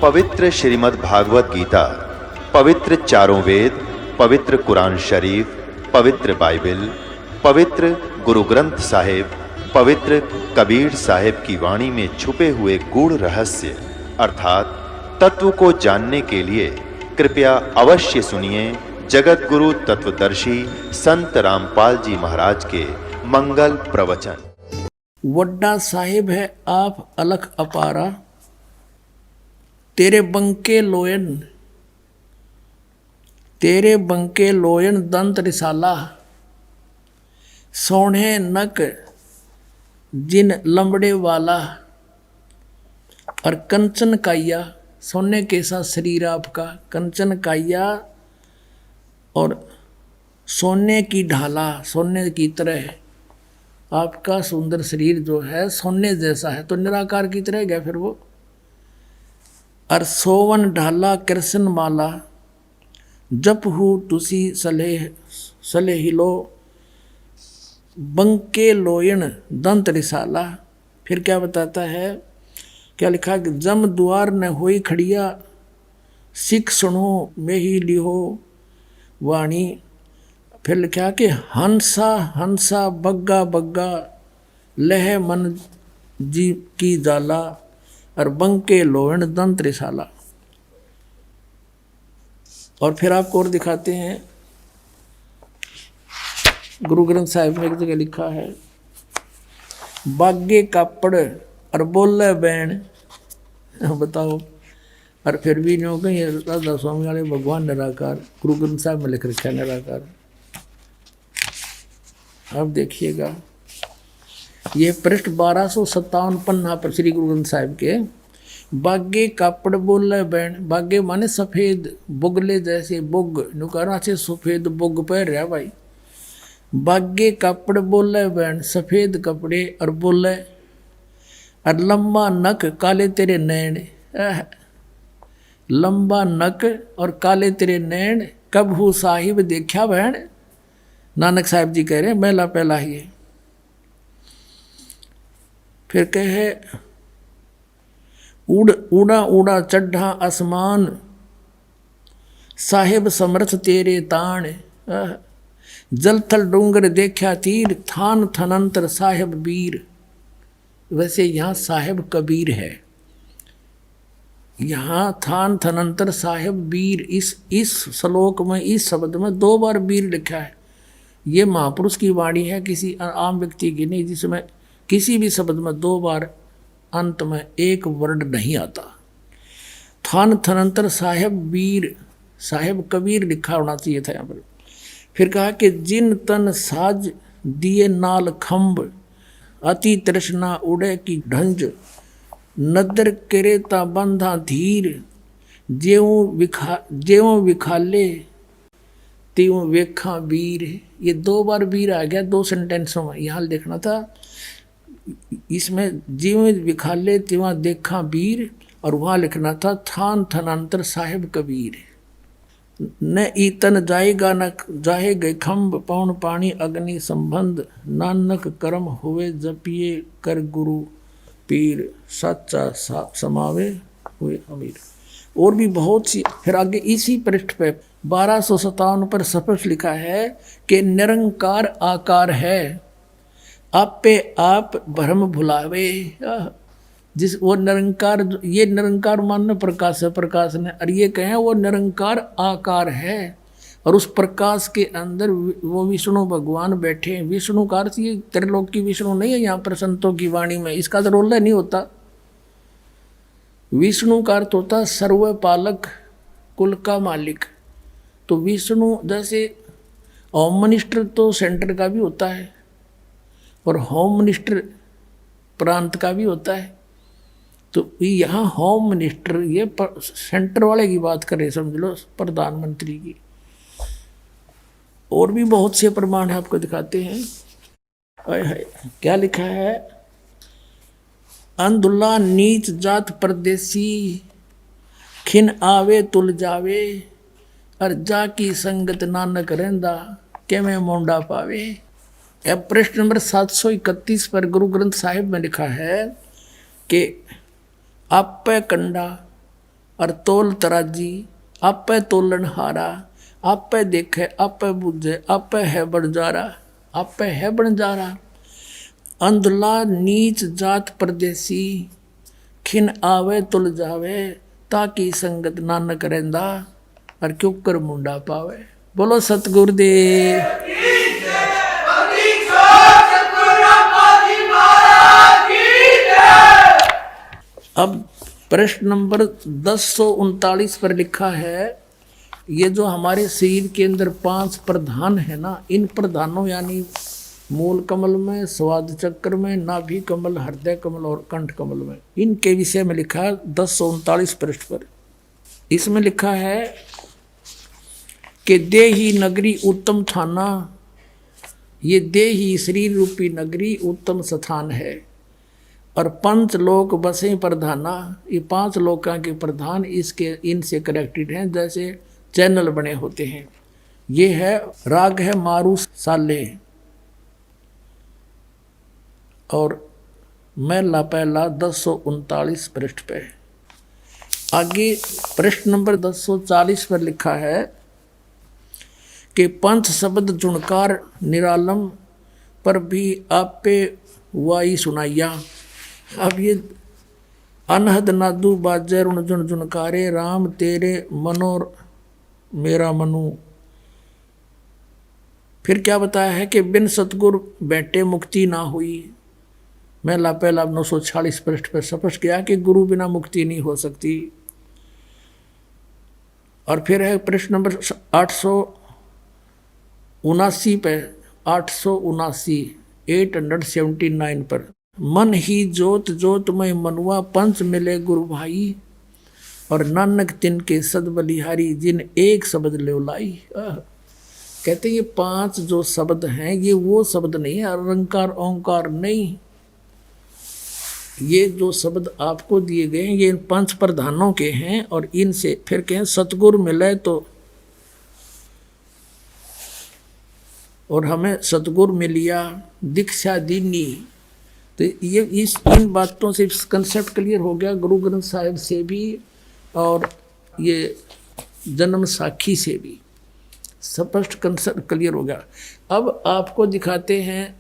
पवित्र श्रीमद् भागवत गीता, पवित्र चारों वेद, पवित्र कुरान शरीफ, पवित्र बाइबल, पवित्र गुरु ग्रंथ साहिब, पवित्र कबीर साहिब की वाणी में छुपे हुए गूढ़ रहस्य अर्थात तत्व को जानने के लिए कृपया अवश्य सुनिए जगत गुरु तत्वदर्शी संत रामपाल जी महाराज के मंगल प्रवचन। वड्डा साहिब है आप अलख अपारा, तेरे बंके लोयन दंत रिसाला, सोने नक जिन लंबड़े वाला, और कंचन काया सोने के साथ शरीर आपका, कंचन काया और सोने की ढाला, सोने की तरह आपका सुंदर शरीर जो है सोने जैसा है, तो निराकार की तरह गया फिर वो। और सोवन ढाला कृष्ण माला, जप हु तुसी सले हिलो, बंके लोयन दंत रिसाला। फिर क्या बताता है, क्या लिखा कि जम द्वार न होई खड़िया, सिख सुनो में ही लिहो वाणी। फिर लिखा कि हंसा हंसा बग्गा बग्गा, लह मन जी की जाला, और बंके लोहन दंत रिसाला। और फिर आपको और दिखाते हैं, गुरु ग्रंथ साहिब में एक जगह लिखा है, बागे कापड़ और बोले बैन। बताओ, और फिर भी नहीं हो गई राधा स्वामी वाले भगवान निराकार, गुरु ग्रंथ साहिब में लिख रखा है निराकार। अब देखिएगा, ये पृष्ठ 1257 पन्ना पर श्री गुरु ग्रंथ साहिब के, बागे कापड़ बोले बैन। बागे माने सफेद, बुगले जैसे बुग, नुकारा से सफेद बुग पहन रहा भाई। बागे कापड़ बोले बैन, सफेद कपड़े और बोले, और लंबा नक काले तेरे नैन। लंबा नक और काले तेरे नैन, कब हूँ साहिब देखा बहन। नानक साहिब जी कह रहे हैं पहला पहला ही है। फिर कहे, उड़ा उड़ा चढ़ा आसमान, साहिब समर्थ तेरे ताण। जल थल डूंगर देखा तीर, थान थनंतर साहिब वीर। वैसे यहाँ साहिब कबीर है, यहाँ थान थनंतर साहिब वीर। इस श्लोक में, इस शब्द में 2 बार वीर लिखा है। ये महापुरुष की वाणी है, किसी आम व्यक्ति की नहीं, जिसमें किसी भी शब्द में 2 बार अंत में एक वर्ड नहीं आता। थान थनंतर साहिब वीर, साहिब कबीर लिखा होना चाहिए था यहाँ पर। फिर कहा कि जिन तन साज दिए नाल खम्ब, अति तृष्णा उड़े की ढंज, नदर करेता बंधा धीर, जेवों विखाले त्यों वेखा वीर। ये 2 बार वीर आ गया 2 सेंटेंसों में, यहाँ देखना था। इसमें जीव विखाले त्यों देखा वीर, और वहाँ लिखना था थान थनांतर साहिब कबीर। न ईतन जाएगा न जाहे गए खम्ब, पौन पानी अग्नि संबंध, नानक कर्म हुए जपिए कर गुरु पीर, सच्चा समावे हुए अमीर। और भी बहुत सी। फिर आगे इसी पृष्ठ पे 1257 पर स्पष्ट लिखा है कि निरंकार आकार है, आपे आप भ्रम भुलावे। जिस वो निरंकार, ये निरंकार मानने प्रकाश है, प्रकाश ने, और ये कहें वो निरंकार आकार है, और उस प्रकाश के अंदर वो विष्णु भगवान बैठे हैं। विष्णु का अर्थ ये त्रिलोक की विष्णु नहीं है यहाँ पर संतों की वाणी में, इसका तो रोल नहीं होता। विष्णु का अर्थ होता सर्वपालक, कुल का मालिक। तो विष्णु जैसे होम मिनिस्टर तो सेंटर का भी होता है, और होम मिनिस्टर प्रांत का भी होता है। तो यहाँ होम मिनिस्टर, ये सेंटर वाले की बात करें, समझ लो प्रधानमंत्री की। और भी बहुत से प्रमाण है, आपको दिखाते हैं। क्या लिखा है, अंधुला नीच जात परदेसी, खिन आवे तुल जावे, और जा की संगत नानक रहंदा, के में मोंडा पावे। अब प्रश्न नंबर 731 पर गुरु ग्रंथ साहिब में लिखा है कि आपे कंडा और तोल तराजी आपे तोलन हारा, आपे देखे आपे बुझे, आपे है बंजारा, आपे है बंजारा। अंधला नीच जात परदेसी, खिन आवे तुल जावे, ताकि संगत नानक रहंदा, और क्यों कर मुंडा पावे। बोलो सतगुरुदेव। अब प्रश्न नंबर 1039 पर लिखा है, ये जो हमारे शरीर के अंदर 5 प्रधान है ना, इन प्रधानों यानी मूल कमल में, स्वाद चक्र में, नाभि कमल, हृदय कमल और कंठ कमल में, इनके विषय में लिखा है 1039 पृष्ठ पर। इसमें लिखा है कि देही नगरी उत्तम थाना, ये देही शरीर रूपी नगरी उत्तम स्थान है, और 5 लोक बसे प्रधाना, ये 5 लोका के प्रधान इसके इनसे कनेक्टेड हैं, जैसे चैनल बने होते हैं। ये है राग है मारू साले, और महला पहला 1039 पृष्ठ पे। आगे प्रश्न नंबर 1040 पर लिखा है कि 5 शब्द जुणकार निरालम, पर भी आपे वाई सुनाइया। अब ये अनहद नादू बाजे रुण जुन जुनकारे, राम तेरे मनोर मेरा मनु। फिर क्या बताया है कि बिन सतगुर बैठे मुक्ति ना हुई। महला पहला 946 पृष्ठ पर स्पष्ट किया कि गुरु बिना मुक्ति नहीं हो सकती। और फिर है प्रश्न नंबर 879 पे, 879 पर, मन ही जोत जोत में मनुआ, पंच मिले गुरु भाई, और नानक तिनके सद बलिहारी, जिन एक शब्द ले लाई। कहते ये 5 जो शब्द हैं ये वो शब्द नहीं है, अलंकार ओंकार नहीं, ये जो शब्द आपको दिए गए हैं ये इन 5 प्रधानों के हैं, और इनसे फिर कहें सतगुरु मिले तो, और हमें सतगुरु मिलिया दीक्षा दीनी। तो ये इन बातों से कंसेप्ट क्लियर हो गया, गुरु ग्रंथ साहिब से भी और ये जन्म साखी से भी स्पष्ट कंसेप्ट क्लियर हो गया। अब आपको दिखाते हैं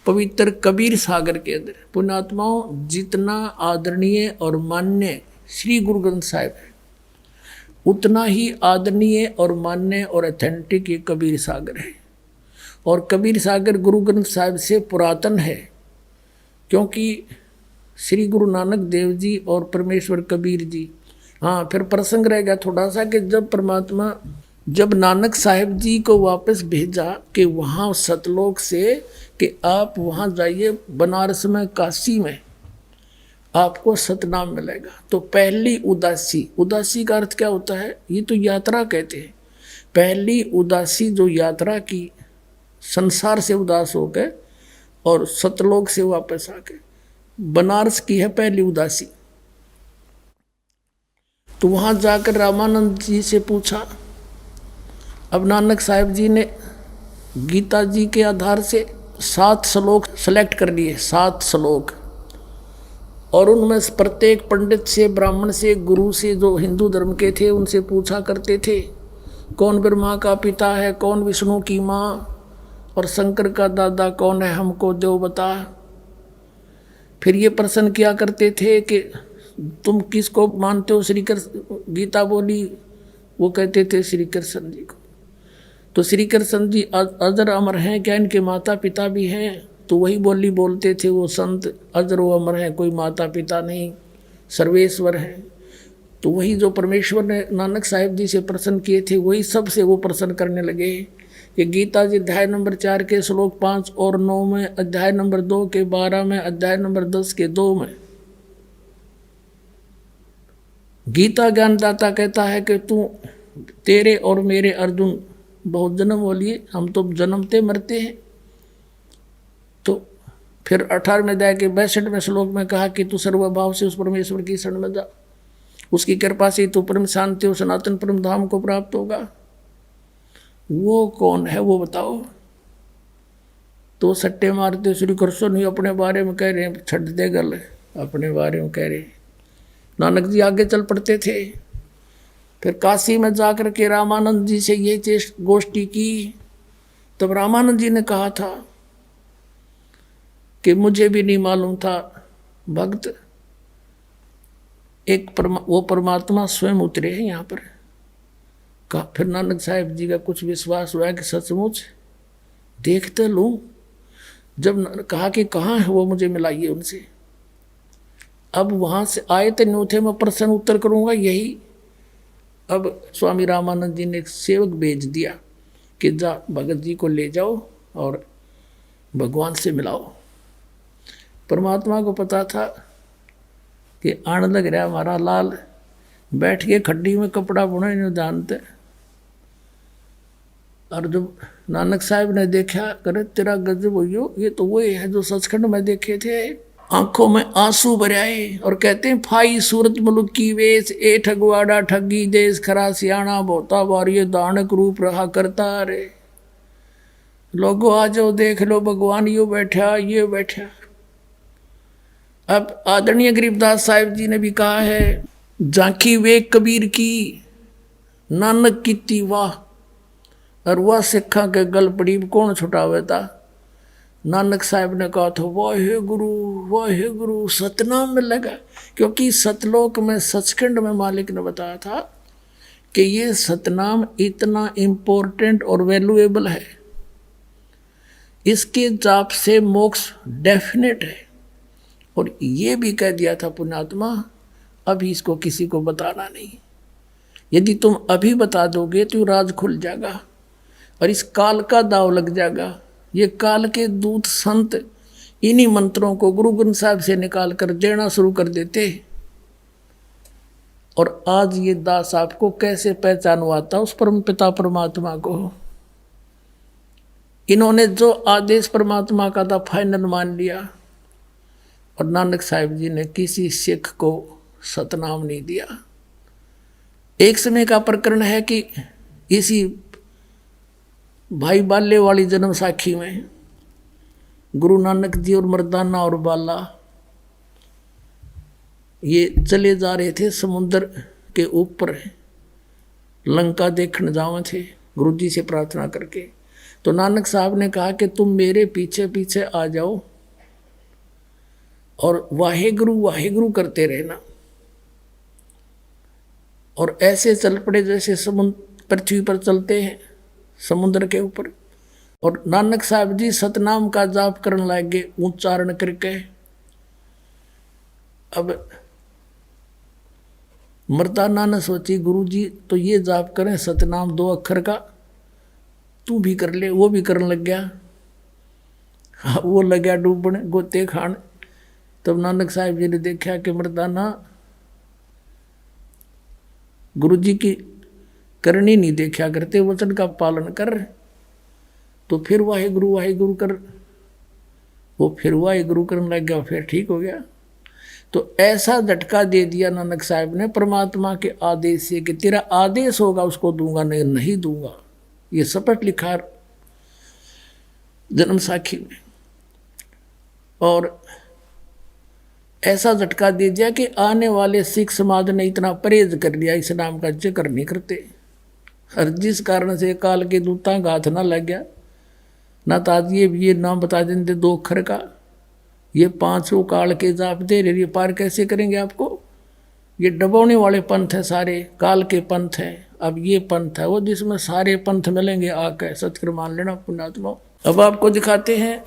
पवित्र कबीर सागर के अंदर, पुण्यात्माओं जितना आदरणीय और मान्य श्री गुरु ग्रंथ साहिब है, उतना ही आदरणीय और मान्य और ऑथेंटिक ये कबीर सागर है। और कबीर सागर गुरु ग्रंथ साहिब से पुरातन है, क्योंकि श्री गुरु नानक देव जी और परमेश्वर कबीर जी। हाँ, फिर प्रसंग रह गया थोड़ा सा कि जब परमात्मा, जब नानक साहिब जी को वापस भेजा कि वहाँ सतलोक से कि आप वहाँ जाइए बनारस में, काशी में आपको सतनाम मिलेगा, तो पहली उदासी, उदासी का अर्थ क्या होता है, ये तो यात्रा कहते हैं। पहली उदासी जो यात्रा की, संसार से उदास हो गए और सतलोक से वापस आ गए, बनारस की है पहली उदासी। तो वहाँ जाकर रामानंद जी से पूछा। अब नानक साहिब जी ने गीता जी के आधार से 7 श्लोक सेलेक्ट कर लिए, 7 श्लोक, और उनमें प्रत्येक पंडित से, ब्राह्मण से, गुरु से, जो हिंदू धर्म के थे उनसे पूछा करते थे कौन ब्रह्मा का पिता है, कौन विष्णु की माँ, और शंकर का दादा कौन है, हमको देव बता। फिर ये प्रश्न किया करते थे कि तुम किसको मानते हो, श्री कृष्ण, गीता बोली, वो कहते थे श्री कृष्ण जी को। तो श्री कृष्ण जी अजर अमर हैं क्या, इनके माता पिता भी हैं? तो वही बोली बोलते थे वो संत, अजर व अमर हैं, कोई माता पिता नहीं, सर्वेश्वर हैं। तो वही जो परमेश्वर ने नानक साहिब जी से प्रश्न किए थे वही सबसे वो प्रश्न करने लगे कि गीता जी अध्याय नंबर 4 के श्लोक 5 और 9 में, अध्याय नंबर 2 के 12 में, अध्याय नंबर 10 के 2 में गीता ज्ञानदाता कहता है कि तू, तेरे और मेरे अर्जुन बहुत जन्म हो लिए, हम तो जन्मते मरते हैं। तो फिर 18वें अध्याय के 62वें श्लोक में कहा कि तू सर्वभाव से उस परमेश्वर की शरण में जा, उसकी कृपा से तू परम शांति और सनातन परम धाम को प्राप्त होगा। वो कौन है वो बताओ? तो सट्टे मारते श्री कृष्ण ही अपने बारे में कह रहे हैं, छट दे गल अपने बारे में कह रहे हैं। नानक जी आगे चल पड़ते थे फिर काशी में जाकर के रामानंद जी से ये गोष्ठी की। तब रामानंद जी ने कहा था कि मुझे भी नहीं मालूम था भक्त वो परमात्मा स्वयं उतरे हैं यहाँ पर। फिर नानक साहब जी का कुछ विश्वास हुआ कि सचमुच देखते लूं। जब कहा कि कहाँ है वो, मुझे मिलाइए उनसे। अब वहाँ से आए थे न्यू थे, मैं प्रश्न उत्तर करूँगा यही। अब स्वामी रामानंद जी ने एक सेवक भेज दिया कि जा भगत जी को ले जाओ और भगवान से मिलाओ। परमात्मा को पता था कि आने लग रहा हमारा लाल, बैठ के खड्डी में कपड़ा बुने नहीं जानते। और जब नानक साहब ने देखा, करे तेरा गजब हो, ये तो वही है जो सचखंड में देखे थे। आंखों में आंसू भर आए और कहते हैं, फाई सूरत मुल्क की वेश, ए ठगवाड़ा ठगी देश, खरा सियाणा बोता बार, ये दानक रूप रहा करता रे। लोगों आ जाओ देख लो, भगवान यो बैठा ये बैठा। अब आदरणीय गरीबदास साहिब जी ने भी कहा है, झांकी वे कबीर की नानक की वाह, और वह सिखा के गल पड़ी कौन छुटावे था। नानक साहब ने कहा था, वाहे गुरु सतनाम में लगा। क्योंकि सतलोक में सचखंड में मालिक ने बताया था कि ये सतनाम इतना इम्पोर्टेंट और वैल्यूएबल है, इसके जाप से मोक्ष डेफिनेट है। और ये भी कह दिया था पुण्यात्मा, अभी इसको किसी को बताना नहीं। यदि तुम अभी बता दोगे तो राज खुल जाएगा और इस काल का दाव लग जाएगा। ये काल के दूत संत इन्हीं मंत्रों को गुरु ग्रंथ साहब से निकाल कर देना शुरू कर देते। और आज ये दास आपको कैसे पहचानवाता उस परम पिता परमात्मा को। इन्होंने जो आदेश परमात्मा का था फाइनल मान लिया। और नानक साहब जी ने किसी सिख को सतनाम नहीं दिया। एक समय का प्रकरण है कि इसी भाई बाले वाली जन्म साखी में गुरु नानक जी और मर्दाना और बाला ये चले जा रहे थे समुद्र के ऊपर, लंका देखने जावे थे गुरु जी से प्रार्थना करके। तो नानक साहब ने कहा कि तुम मेरे पीछे पीछे आ जाओ और वाहेगुरु करते रहना। और ऐसे चल पड़े जैसे समुद्र पृथ्वी पर चलते हैं समुद्र के ऊपर। और नानक साहब जी सतनाम का जाप करने लगे उच्चारण करके। अब मर्दाना ने सोची, गुरु जी तो ये जाप करें सतनाम 2 अक्षर का, तू भी कर ले। वो भी करने लग गया। वो लग गया डूबने गोते खान। तब नानक साहब जी ने देखा कि मर्दाना गुरु जी की करनी नहीं देखा करते, वचन का पालन कर। तो फिर वाहेगुरु कर, वो फिर वाहेगुरु करने लग गया, फिर ठीक हो गया। तो ऐसा झटका दे दिया नानक साहब ने परमात्मा के आदेश से कि तेरा आदेश होगा उसको दूंगा, नहीं दूंगा। ये शपथ लिखा जन्म साखी में। और ऐसा झटका दे दिया कि आने वाले सिख समाज ने इतना परहेज कर लिया, इस नाम का जिक्र नहीं करते। और जिस कारण से काल के दूतां का हाथ ना लग गया, ना तो आज ये नाम बता देते 2 अक्षर का, ये 5 काल के जाप दे रहे, ये पार कैसे करेंगे आपको। ये डबोने वाले पंथ है, सारे काल के पंथ हैं। अब ये पंथ है वो जिसमें सारे पंथ मिलेंगे आकर, सत्कर मान लेना पुण्यात्मा। अब आपको दिखाते हैं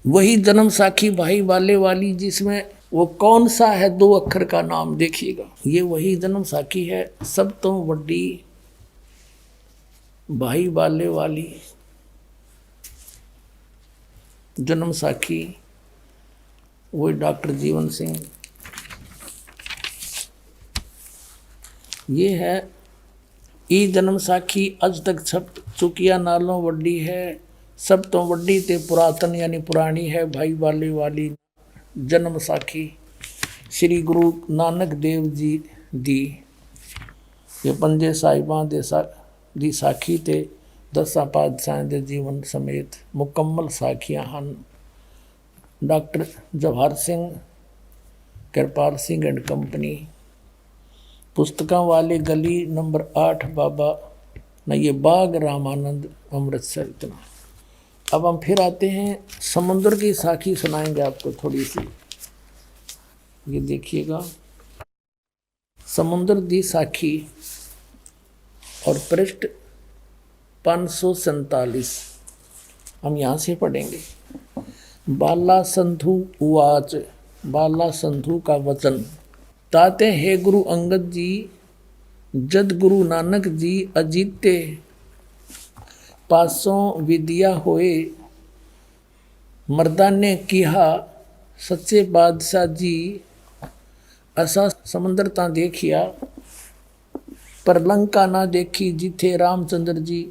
वही जन्म साखी भाई बाले वाली, जिसमें वो कौन सा है 2 अक्षर का नाम देखिएगा। ये वही जन्म साखी है, सब तो बड़ी भाई बाले वाली जन्म साखी, वही डॉक्टर जीवन सिंह। ये है ई जन्म साखी अज तक छप चुकिया नालों वड्डी है, सब तो वड्डी ते पुरातन यानी पुरानी है भाई बाले वाली जन्म साखी। श्री गुरु नानक देव जी दी ये पंजे साहिबां दी साखी ते 10 पातशाहां दे जीवन समेत मुकम्मल साखियां ਹਨ। Doctor Jawahar Singh, Kirpal Singh and company, पुस्तकों वाले गली नंबर 8 बाबा न ये बाग रामानंद अमृतसर। इतना। अब हम फिर आते हैं, समुद्र की साखी सुनाएंगे आपको थोड़ी सी। ये देखिएगा, समुद्र दी साखी और पृष्ठ 547 हम यहाँ से पढ़ेंगे। बाला संधु उवाच, बाला संधु का वचन। ताते हे गुरु अंगद जी, जद गुरु नानक जी अजीते, पासों विद्या होए, मर्दान ने किहा सच्चे बादशाह जी, असा समंदर ता देखिया, पर लंका ना देखी जिथे रामचंद्र जी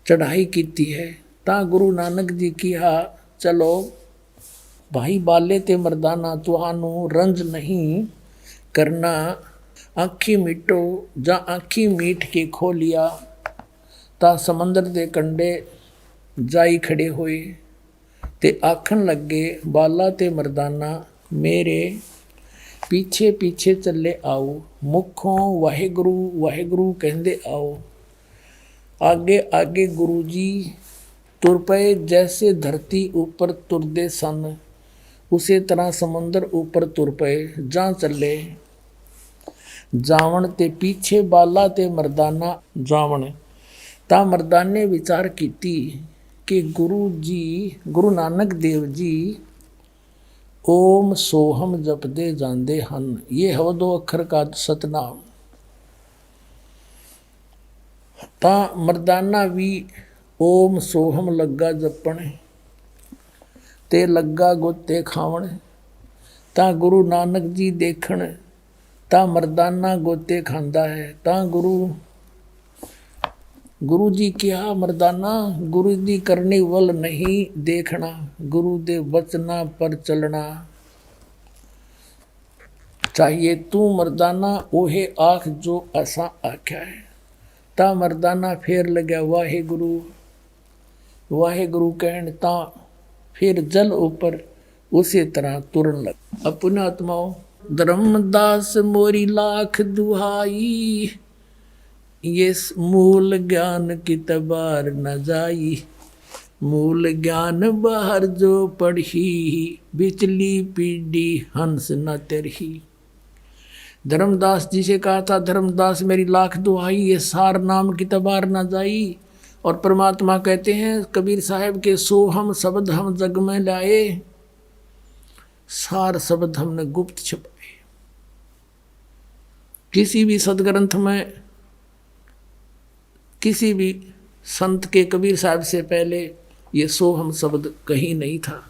चढ़ाई कीती है। ता गुरु नानक जी किहा चलो भाई बाले ते मर्दाना, तुहानू रंज नहीं करना, आँखी मीटो जा आँखी मीट के खो लिया। ता समंदर दे कंडे जाई खड़े होए ते आखन लगे, बाला ते मर्दाना मेरे पीछे पीछे चले आओ, मुखों वाहेगुरु वाहेगुरु कहंदे आओ। आगे आगे गुरु जी तुर पे, जैसे धरती ऊपर तुरदे सन, उसे तरह समुंदर ऊपर तुर पे जा चले। जावण ते पीछे बाला ते मर्दाना जावण। ता मर्दाने विचार कीती कि गुरु जी, गुरु नानक देव जी ओम सोहम जपदे जांदे हन। ये हो 2 अक्षर का सतनाम। ता मर्दाना भी ओम सोहम लग्गा जपण, ते लग्गा गोते खावण। ता गुरु नानक जी देखण, ता मर्दाना गोते खांदा है। ता गुरु जी क्या मर्दाना, गुरु जी करने वल नहीं देखना, गुरु दे वचना पर चलना चाहिए। तू मर्दाना ओहे आख जो असा आख्या है। ता मर्दाना फेर लग्या वाहे गुरु कहण। ता फिर जल ऊपर उसी तरह तुरन लग। अपने आत्माओं, धर्मदास मोरी लाख दुहाई, ये मूल ज्ञान की तबार न जाई। मूल ज्ञान बाहर जो पढ़ी, बिचली पीढ़ी हंस न तरही। धर्मदास जी से कहा था, धर्मदास मेरी लाख दुहाई, ये सार नाम की तबार न जाई। और परमात्मा कहते हैं कबीर साहब के, सोहम शब्द हम जग में लाए, सार शब्द हमने गुप्त छुपाए। किसी भी सदग्रंथ में, किसी भी संत के, कबीर साहब से पहले ये सोहम शब्द कहीं नहीं था।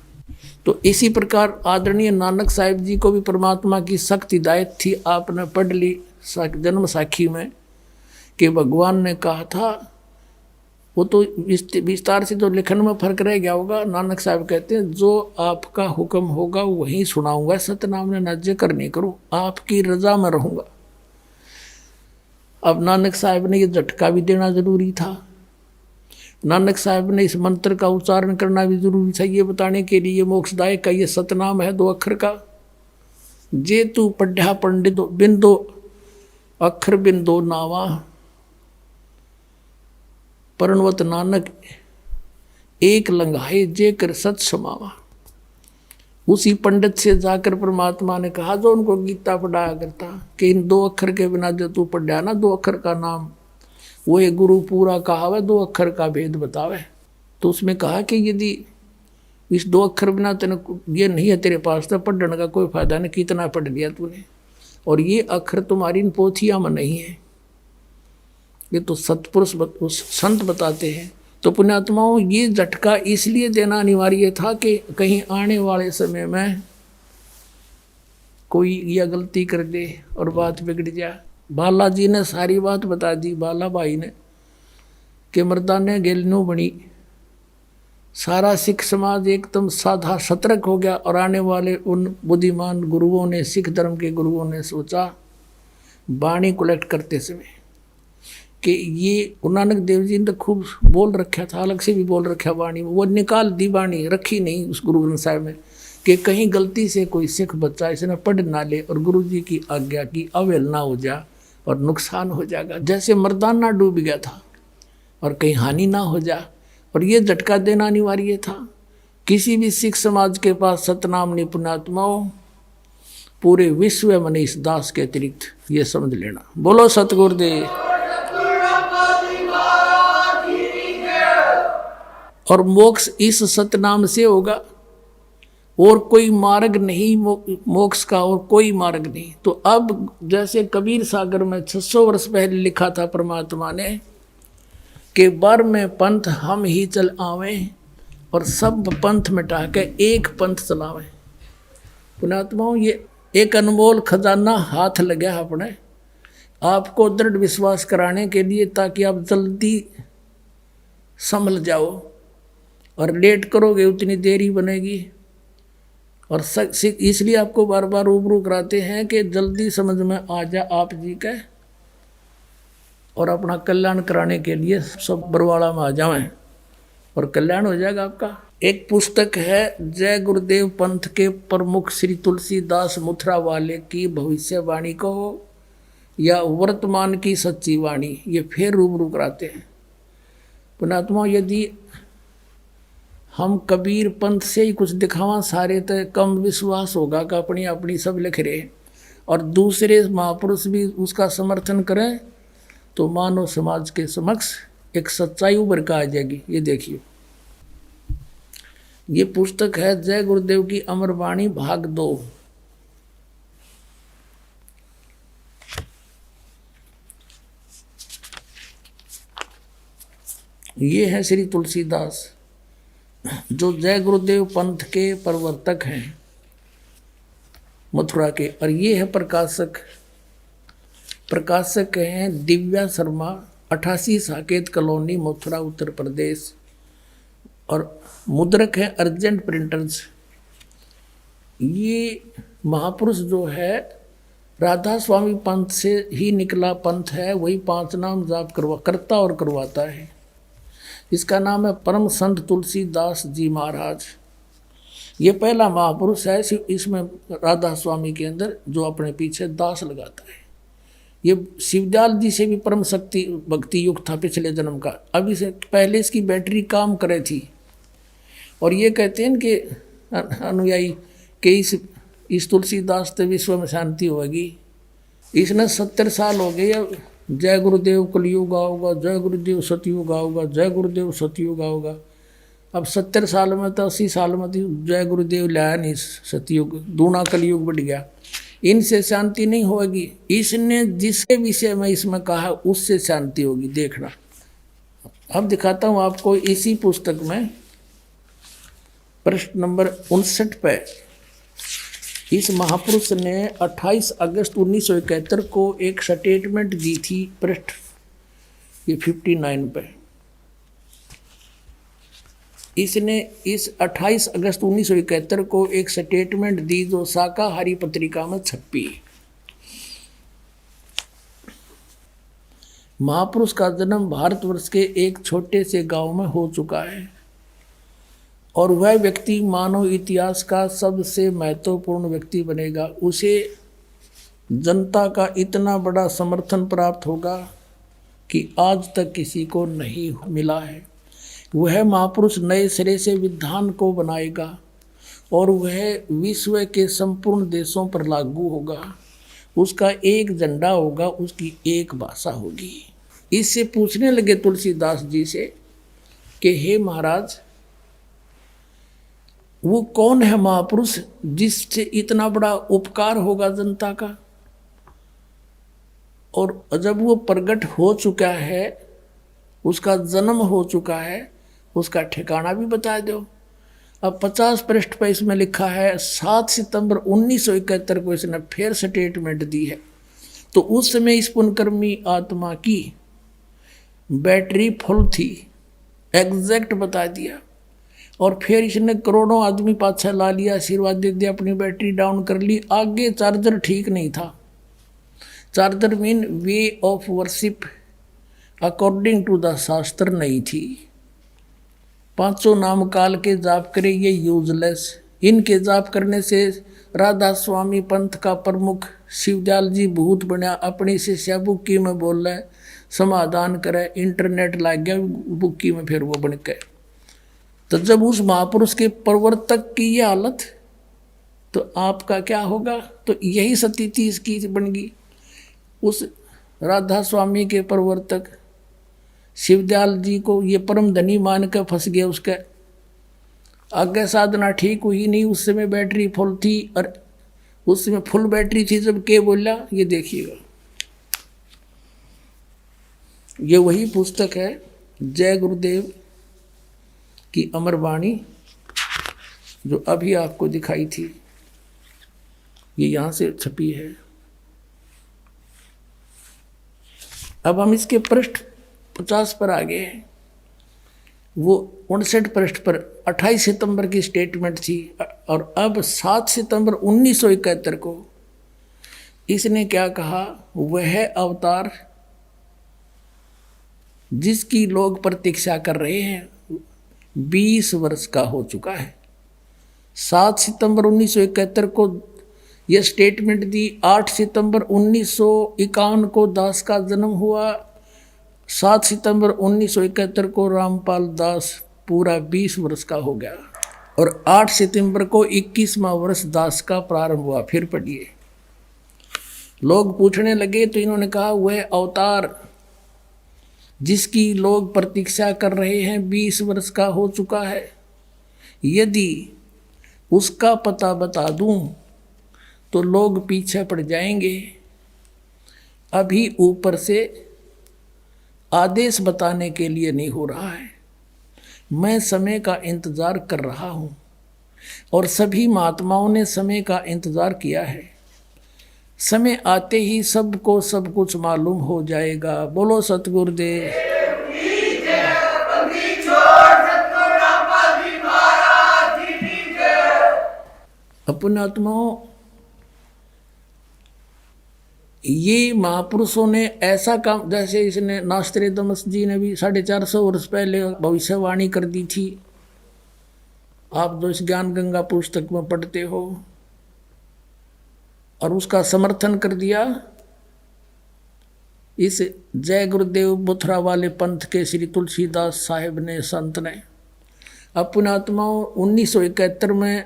तो इसी प्रकार आदरणीय नानक साहिब जी को भी परमात्मा की सख्त हिदायत थी। आपने पढ़ ली जन्म साखी में कि भगवान ने कहा था, वो तो विस्तार से तो लिखन में फर्क रह गया होगा। नानक साहब कहते हैं जो आपका हुक्म होगा वही सुनाऊंगा, सतनाम ने नाज्य करने करूँ, आपकी रजा में रहूँगा। अब नानक साहब ने ये झटका भी देना जरूरी था। नानक साहब ने इस मंत्र का उच्चारण करना भी जरूरी था, ये बताने के लिए मोक्षदायक का ये सतनाम है 2 अक्षर का। जे तू पढ़ा पंडित बिन 2 अक्षर बिन 2 नावा, परनवत नानक एक लंघाए जे कर सत समावा। उसी पंडित से जाकर परमात्मा ने कहा जो उनको गीता पढ़ाया करता कि इन 2 अक्षर के बिना जो तू पढ़ा ना 2 अक्षर का नाम, वो ये गुरु पूरा कहावे 2 अक्षर का भेद बतावे। तो उसमें कहा कि यदि इस 2 अक्षर बिना तेने ये नहीं है तेरे पास, तो पढ़ने का कोई फायदा नहीं, कितना पढ़ लिया तूने, और ये अक्षर तुम्हारी इन पोथियों में नहीं है, ये तो सतपुरुष संत बताते हैं। तो पुण्यात्माओं, ये झटका इसलिए देना अनिवार्य था कि कहीं आने वाले समय में कोई यह गलती कर दे और बात बिगड़ जाए। बाला जी ने सारी बात बता दी, बाला भाई ने, कि मर्दाने गेलनू बनी, सारा सिख समाज एकदम साधा सतर्क हो गया। और आने वाले उन बुद्धिमान गुरुओं ने, सिख धर्म के गुरुओं ने सोचा वाणी कलेक्ट करते समय कि ये गुरु नानक देव जी ने तो खूब बोल रखा था, अलग से भी बोल रखा वाणी, वो निकाल दी वाणी, रखी नहीं उस गुरु ग्रंथ साहिब में, कि कहीं गलती से कोई सिख बच्चा इसने पढ़ ना ले और गुरु जी की आज्ञा की अवहेलना हो जा और नुकसान हो जाएगा। जैसे मर्दाना डूब गया था और कहीं हानि ना हो जा, और ये झटका देना अनिवार्य था। किसी भी सिख समाज के पास सतनाम निपुणात्माओं पूरे विश्व में मनीष दास के अतिरिक्त, ये समझ लेना। बोलो सतगुरुदेव। और मोक्ष इस सतनाम से होगा, और कोई मार्ग नहीं मोक्ष का, और कोई मार्ग नहीं। तो अब जैसे कबीर सागर में 600 वर्ष पहले लिखा था परमात्मा ने कि बर में पंथ हम ही चल आवे और सब पंथ मिटा के एक पंथ चलावे। पुणात्माओं, ये एक अनमोल खजाना हाथ लगा है अपने आपको दृढ़ विश्वास कराने के लिए, ताकि आप जल्दी संभल जाओ। और लेट करोगे उतनी देरी बनेगी। और इसलिए आपको बार बार रूबरू कराते हैं कि जल्दी समझ में आ जा आप जी का, और अपना कल्याण कराने के लिए सब बरवाड़ा में आ जाएं और कल्याण हो जाएगा आपका। एक पुस्तक है जय गुरुदेव पंथ के प्रमुख श्री तुलसीदास मुथरा वाले की भविष्यवाणी को या वर्तमान की सच्ची वाणी, ये फिर रूबरू कराते हैं। पुणात्मा, यदि हम कबीर पंथ से ही कुछ दिखावा सारे तो कम विश्वास होगा कि अपनी अपनी सब लिख रहे, और दूसरे महापुरुष भी उसका समर्थन करें, तो मानव समाज के समक्ष एक सच्चाई उभर कर आ जाएगी। ये देखिए, ये पुस्तक है जय गुरुदेव की अमरवाणी भाग 2। ये है श्री तुलसीदास जो जय गुरुदेव पंथ के प्रवर्तक हैं मथुरा के, और ये है प्रकाशक हैं दिव्या शर्मा, 88 साकेत कॉलोनी मथुरा उत्तर प्रदेश, और मुद्रक है अर्जेंट प्रिंटर्स। ये महापुरुष जो है राधा स्वामी पंथ से ही निकला पंथ है, वही 5 नाम जाप करता और करवाता है। इसका नाम है परम संत तुलसीदास जी महाराज। ये पहला महापुरुष है इसमें राधा स्वामी के अंदर जो अपने पीछे दास लगाता है। ये शिवदयाल जी से भी परम शक्ति भक्ति युक्त था पिछले जन्म का। अभी से पहले इसकी बैटरी काम करे थी, और ये कहते हैं कि अनुयायी कि इस तुलसीदास से विश्व में शांति होगी। इसने 70 साल हो गए जय गुरुदेव कलयुग आओगा, जय गुरुदेव सतयुग आओगा, जय गुरुदेव सतयुग आओगा। अब 70 साल में तो 80 साल में तो जय गुरुदेव लाया नहीं सतयुग, दूना कलयुग बढ़ गया। इनसे शांति नहीं होगी। इसने जिसके विषय में इसमें कहा उससे शांति होगी। देखना, अब दिखाता हूँ आपको इसी पुस्तक में पृष्ठ नंबर 59 पे इस महापुरुष ने 28 अगस्त 1971 को एक स्टेटमेंट दी थी। पृष्ठ ये 59 पे इसने इस 28 अगस्त 1971 को एक स्टेटमेंट दी जो शाकाहारी पत्रिका में छपी। महापुरुष का जन्म भारतवर्ष के एक छोटे से गांव में हो चुका है, और वह व्यक्ति मानव इतिहास का सबसे महत्वपूर्ण व्यक्ति बनेगा। उसे जनता का इतना बड़ा समर्थन प्राप्त होगा कि आज तक किसी को नहीं मिला है। वह महापुरुष नए सिरे से विधान को बनाएगा, और वह विश्व के संपूर्ण देशों पर लागू होगा। उसका एक झंडा होगा, उसकी एक भाषा होगी। इससे पूछने लगे तुलसीदास जी से कि हे महाराज, वो कौन है महापुरुष जिससे इतना बड़ा उपकार होगा जनता का, और जब वो प्रकट हो चुका है, उसका जन्म हो चुका है, उसका ठिकाना भी बता दो। अब 50 पृष्ठ पर इसमें लिखा है 7 सितंबर 1971 को इसने फिर स्टेटमेंट दी है। तो उस समय इस पुण्यकर्मी आत्मा की बैटरी फुल थी, एग्जैक्ट बता दिया। और फिर इसने करोड़ों आदमी पाछा ला लिया, आशीर्वाद दे दिया, अपनी बैटरी डाउन कर ली। आगे चार्जर ठीक नहीं था। Charger mean way of worship according to the shastra नहीं थी। 500 नाम काल के जाप करे, ये यूजलेस। इनके जाप करने से राधा स्वामी पंथ का प्रमुख शिवदयाल जी भूत बना, अपनी शिष्या बुक्की में बोल रहे समाधान करे, इंटरनेट लाग गया बुक्की में, फिर वो बन गए। तो जब उस महापुरुष के प्रवर्तक की ये हालत, तो आपका क्या होगा? तो यही स्थिति इसकी बन गई। उस राधा स्वामी के प्रवर्तक शिवदयाल जी को ये परम धनी मान कर फंस गया। उसके आगे साधना ठीक हुई नहीं, उस समय बैटरी फुल थी, और उस समय फुल बैटरी थी जब के बोला, ये देखिएगा, ये वही पुस्तक है जय गुरुदेव की अमर वाणी जो अभी आपको दिखाई थी, ये यहाँ से छपी है। अब हम इसके पृष्ठ 50 पर आ गए हैं। वो 59 पृष्ठ पर 28 सितंबर की स्टेटमेंट थी, और अब 7 सितंबर 1971 को इसने क्या कहा? वह अवतार जिसकी लोग प्रतीक्षा कर रहे हैं 20 वर्ष का हो चुका है। 7 सितंबर 1971 को यह स्टेटमेंट दी। 8 सितंबर 1951 को दास का जन्म हुआ। 7 सितंबर 1971 को रामपाल दास पूरा 20 वर्ष का हो गया, और 8 सितंबर को 21वां वर्ष दास का प्रारंभ हुआ। फिर पढ़िए, लोग पूछने लगे तो इन्होंने कहा वह अवतार जिसकी लोग प्रतीक्षा कर रहे हैं 20 वर्ष का हो चुका है। यदि उसका पता बता दूं तो लोग पीछे पड़ जाएंगे। अभी ऊपर से आदेश बताने के लिए नहीं हो रहा है, मैं समय का इंतजार कर रहा हूं, और सभी महात्माओं ने समय का इंतजार किया है। समय आते ही सबको सब कुछ मालूम हो जाएगा। बोलो सतगुरुदेव। अपने आत्माओं, ये महापुरुषों ने ऐसा काम, जैसे इसने नास्त्रेदमस जी ने भी 450 वर्ष पहले भविष्यवाणी कर दी थी, आप जो इस ज्ञान गंगा पुस्तक में पढ़ते हो, और उसका समर्थन कर दिया इस जय गुरुदेव बुथरा वाले पंथ के श्री तुलसीदास साहिब ने, संत ने। अपने आत्माओं 1971 में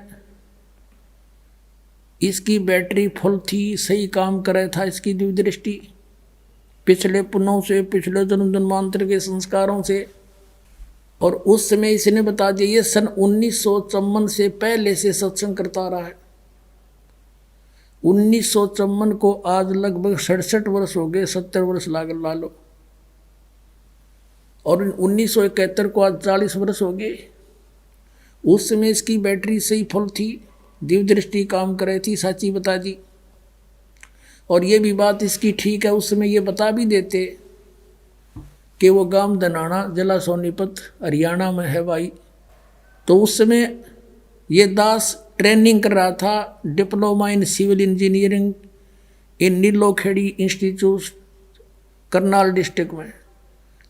इसकी बैटरी फुल थी, सही काम कर रहा था इसकी दिव्य दृष्टि, पिछले पुनों से, पिछले जन्म जन्मांतर के संस्कारों से। और उस समय इसने बता दिया, ये सन 1954 से पहले से सत्संग करता रहा है। 1954 को आज लगभग 67 वर्ष हो गए, 70 वर्ष ला लो, और 1971 को आज 40 वर्ष हो गए। उस समय इसकी बैटरी सही फुल थी, दिव्य दृष्टि काम कर रही थी, साची बता दी। और ये भी बात इसकी ठीक है, उस समय ये बता भी देते कि वो गांव दनाना जिला सोनीपत हरियाणा में है भाई। तो उस समय ये दास ट्रेनिंग कर रहा था, diploma in civil engineering in Nilokheri institute Karnal district में।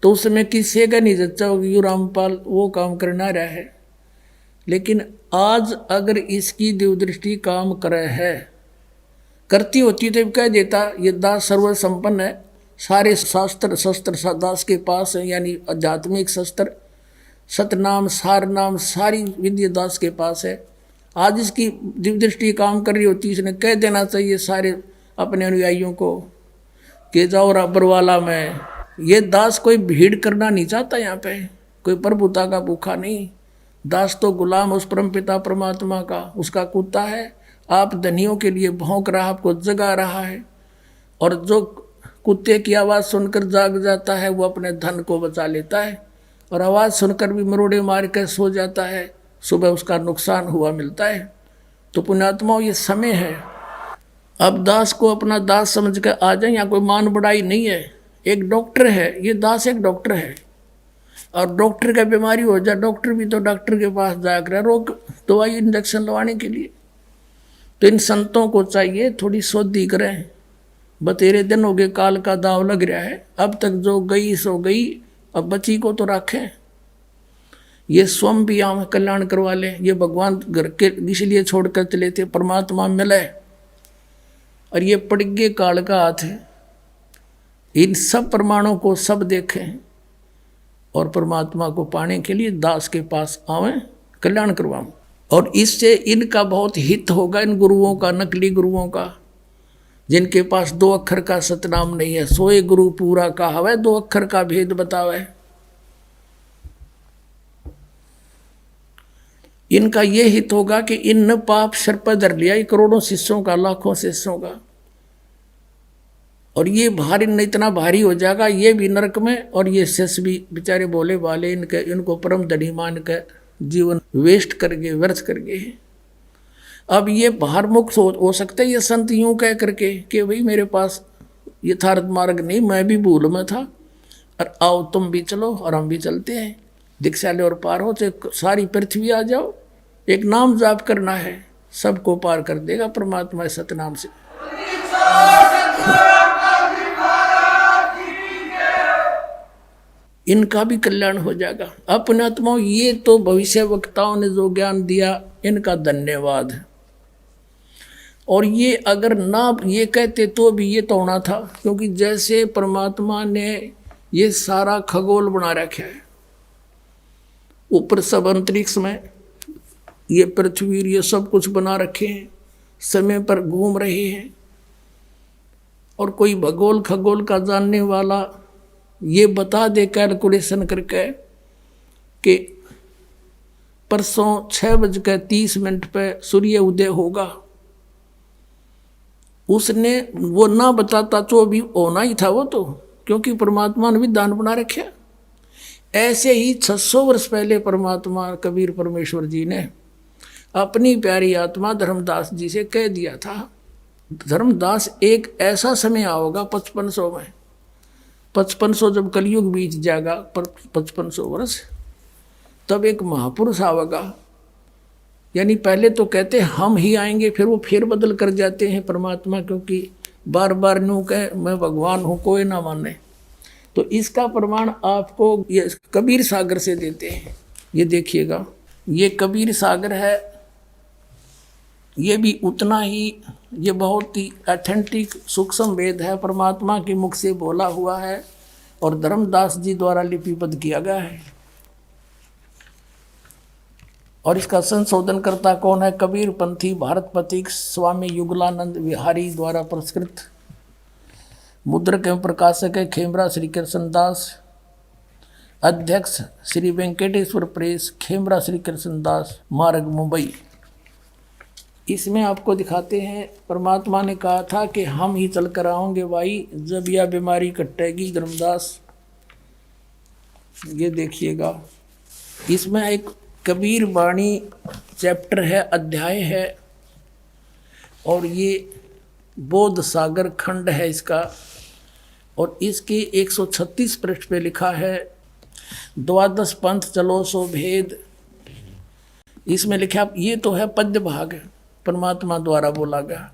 तो उस समय किसी का नहीं जच्चा होगा, यू रामपाल वो काम करना रहा है। लेकिन आज अगर इसकी दिव्य दृष्टि काम करे है, करती होती तो कह देता ये दास सर्व संपन्न है, सारे शास्त्र शस्त्र दास के पास है, यानी आध्यात्मिक शस्त्र सतनाम सारनाम सारी विद्या दास के पास है। आज इसकी दिव्य दृष्टि काम कर रही होती, इसने कह देना चाहिए सारे अपने अनुयायियों को कि जाओ बरवाला में। ये दास कोई भीड़ करना नहीं चाहता, यहाँ पे कोई प्रभुता का भूखा नहीं। दास तो गुलाम उस परमपिता परमात्मा का, उसका कुत्ता है। आप धनियों के लिए भौंक रहा, आपको जगा रहा है, और जो कुत्ते की आवाज़ सुनकर जाग जाता है वो अपने धन को बचा लेता है, और आवाज़ सुनकर भी मरोड़े मार कर सो जाता है, सुबह उसका नुकसान हुआ मिलता है। तो पुण्यात्माओं ये समय है, अब दास को अपना दास समझ कर आ जाए। यहाँ कोई मान बढ़ाई नहीं है। एक डॉक्टर है, ये दास एक डॉक्टर है, और डॉक्टर का बीमारी हो जाए, डॉक्टर भी तो डॉक्टर के पास जाया करे रोग दवाई इंजेक्शन लगवाने के लिए। तो इन संतों को चाहिए थोड़ी शोधी करें। बतेरे दिन हो गए, काल का दाव लग रहा है, अब तक जो गई सो गई, अब बची को तो रखें। ये स्वयं भी यहाँ कल्याण करवा ले, ये भगवान घर के इसलिए छोड़कर चले थे, परमात्मा मिले, और ये पड़गे काल का हाथ है। इन सब प्रमाणों को सब देखें और परमात्मा को पाने के लिए दास के पास आवें, कल्याण करवाऊं। और इससे इनका बहुत हित होगा, इन गुरुओं का, नकली गुरुओं का, जिनके पास 2 अक्षर का सतनाम नहीं है। सोए गुरु पूरा कहावे, 2 अक्षर का भेद बतावे। इनका ये हित होगा कि इन पाप सर पर धर लिया, ये करोड़ों शिष्यों का, लाखों शिष्यों का, और ये भारी न इतना भारी हो जाएगा, ये भी नरक में, और ये शिष्य भी बेचारे बोले वाले, इनको परम धनी मान कर जीवन वेस्ट कर गए, व्यर्थ कर गए। अब ये बाहर मुक्त हो सकते ये संत यूं कह करके कि भाई मेरे पास यथार्थ मार्ग नहीं, मैं भी भूल में था, और आओ तुम भी चलो और हम भी चलते हैं, दीक्षा ले और पार हो, तो सारी पृथ्वी आ जाओ, एक नाम जाप करना है, सबको पार कर देगा परमात्मा सतनाम से। इनका भी कल्याण हो जाएगा। अपने आत्माओं, ये तो भविष्य वक्ताओं ने जो ज्ञान दिया, इनका धन्यवाद। और ये अगर ना ये कहते तो भी ये तो होना था, क्योंकि जैसे परमात्मा ने ये सारा खगोल बना रखा है, ऊपर सब अंतरिक्ष में ये पृथ्वी, ये सब कुछ बना रखे हैं, समय पर घूम रहे हैं, और कोई भगोल खगोल का जानने वाला ये बता दे कैलकुलेशन करके कि परसों 6:30 पे सूर्य उदय होगा, उसने वो ना बताता तो भी होना ही था वो तो, क्योंकि परमात्मा ने विधान बना रखा। ऐसे ही 600 वर्ष पहले परमात्मा कबीर परमेश्वर जी ने अपनी प्यारी आत्मा धर्मदास जी से कह दिया था, धर्मदास एक ऐसा समय आओगा 5500 में, 5500 जब कलयुग बीत जाएगा, 5500 वर्ष, तब एक महापुरुष आवेगा। यानी पहले तो कहते हम ही आएंगे, फिर वो फेर बदल कर जाते हैं परमात्मा, क्योंकि बार बार न्यू कहे मैं भगवान हूँ, कोई ना माने। तो इसका प्रमाण आपको ये कबीर सागर से देते हैं। ये देखिएगा, ये कबीर सागर है, ये भी उतना ही, ये बहुत ही ऑथेंटिक सूक्ष्म वेद है, परमात्मा के मुख से बोला हुआ है और धर्मदास जी द्वारा लिपिबद्ध किया गया है। और इसका संशोधनकर्ता कौन है? कबीर पंथी भारत पथिक स्वामी युगलानंद विहारी द्वारा पुरस्कृत। मुद्रक एवं प्रकाशक है खेमरा श्री कृष्ण दास। अध्यक्ष श्री वेंकटेश्वर प्रेस, खेमरा श्री कृष्ण दास मार्ग, मुंबई। इसमें आपको दिखाते हैं परमात्मा ने कहा था कि हम ही चल कर आओगे भाई जब यह बीमारी कटेगी। धर्मदास, ये देखिएगा, इसमें एक कबीर वाणी चैप्टर है, अध्याय है, और ये बोध सागर खंड है इसका, और इसके 136 पृष्ठ पे लिखा है द्वादश पंथ चलो सो भेद। इसमें लिखा, ये तो है पद्य भाग, परमात्मा द्वारा बोला गया।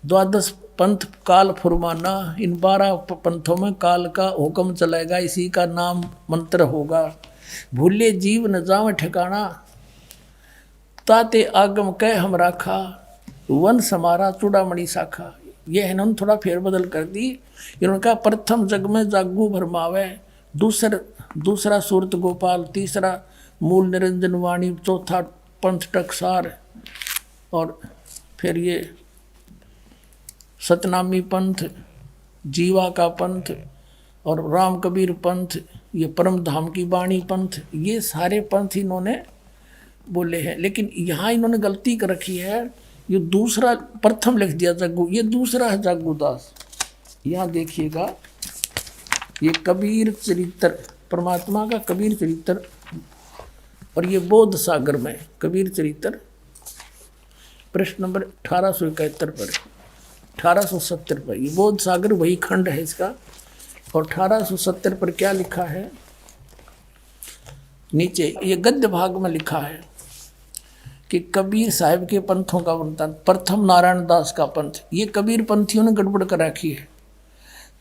द्वादश पंथ काल फुरमाना, इन 12 पंथों में काल का हुक्म चलेगा, इसी का नाम मंत्र होगा। भूले जीव न जाव ठिकाना, ताते आगम कह हम राखा, वन समारा चूड़ामणि शाखा। ये इन्होंने थोड़ा फेरबदल कर दी। इन्होंने कहा प्रथम जग में जागू भरमावे, दूसरा सूरत गोपाल, तीसरा मूल निरंजन वाणी, चौथा पंथ टकसार, और फिर ये सतनामी पंथ, जीवा का पंथ, और राम कबीर पंथ, ये परम धाम की वाणी पंथ। ये सारे पंथ इन्होंने बोले हैं, लेकिन यहाँ इन्होंने गलती कर रखी है। ये दूसरा, प्रथम लिख दिया जग्गू, ये दूसरा है जग्गूदास। यहाँ देखिएगा, ये कबीर चरित्र, परमात्मा का कबीर चरित्र, और ये बोध सागर में कबीर चरित्र, प्रश्न नंबर 1871 पर, 1870 पर। ये बोध सागर वही खंड है इसका। और 1870 पर क्या लिखा है नीचे, ये गद्य भाग में लिखा है कि कबीर साहिब के पंथों का वर्णन। प्रथम नारायण दास का पंथ, ये कबीर पंथियों ने गड़बड़ कर रखी है।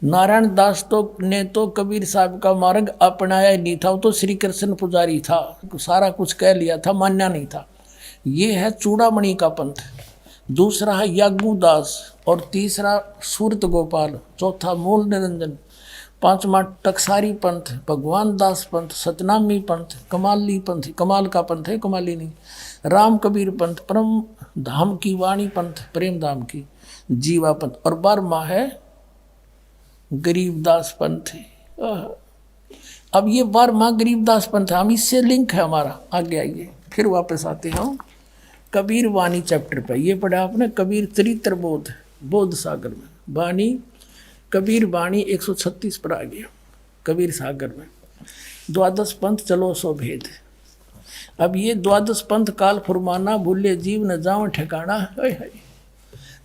नारायण दास ने तो कबीर साहब का मार्ग अपनाया ही नहीं था, वो तो श्री कृष्ण पुजारी था, सारा कुछ कह लिया था, मान्या नहीं था। ये है चूड़ामणि का पंथ, दूसरा है यागूदास, और तीसरा सूरत गोपाल, चौथा मूल निरंजन, पांचवा टकसारी पंथ, भगवान दास पंथ, सतनामी पंथ, कमाली पंथ, कमाल का पंथ है, कमाली नहीं, राम कबीर पंथ, परम धाम की वाणी पंथ, प्रेम धाम की, जीवा पंथ, और 12वां है गरीबदास पंथ है। अब ये 12वां गरीबदास पंथ है, हम इससे लिंक है हमारा। आगे आइए, फिर वापस आते हैं हम कबीर वाणी चैप्टर पे। ये पढ़ा आपने कबीर चरित्र बोध, बोध सागर में, वाणी कबीर वाणी 136 पर आ गया कबीर सागर में। द्वादश पंथ चलो सो भेद। अब ये द्वादश पंथ काल फुरमाना, भूले जीव न जाओ ठिकाना,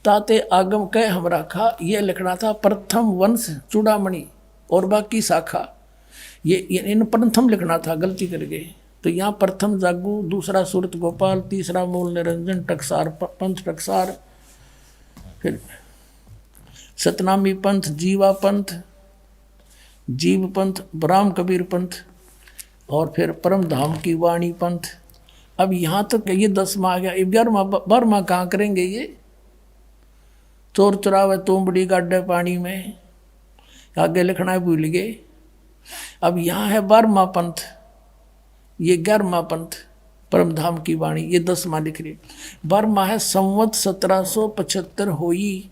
ताते आगम कह हम राखा, ये लिखना था प्रथम वंश चूड़ामणि और बाकी शाखा, ये इन प्रथम लिखना था, गलती कर गए। तो यहाँ प्रथम जागू, दूसरा सूरत गोपाल, तीसरा मूल निरंजन, टकसार पंथ टकसार, फिर सतनामी पंथ, जीवा पंथ, जीव पंथ, राम कबीर पंथ, और फिर परम धाम की वाणी पंथ। अब यहाँ तक ये 10वां आ गया। 11वां 12वां कहाँ करेंगे? ये चोर चुरावे तुमबड़ी गाड्डे पानी में, आगे लिखना है, भूल गए। अब यहाँ है 12वां पंथ, ये 11वां पंथ परम धाम की वाणी, ये 10वां लिख रही। 12वां है संवत 1775 होई,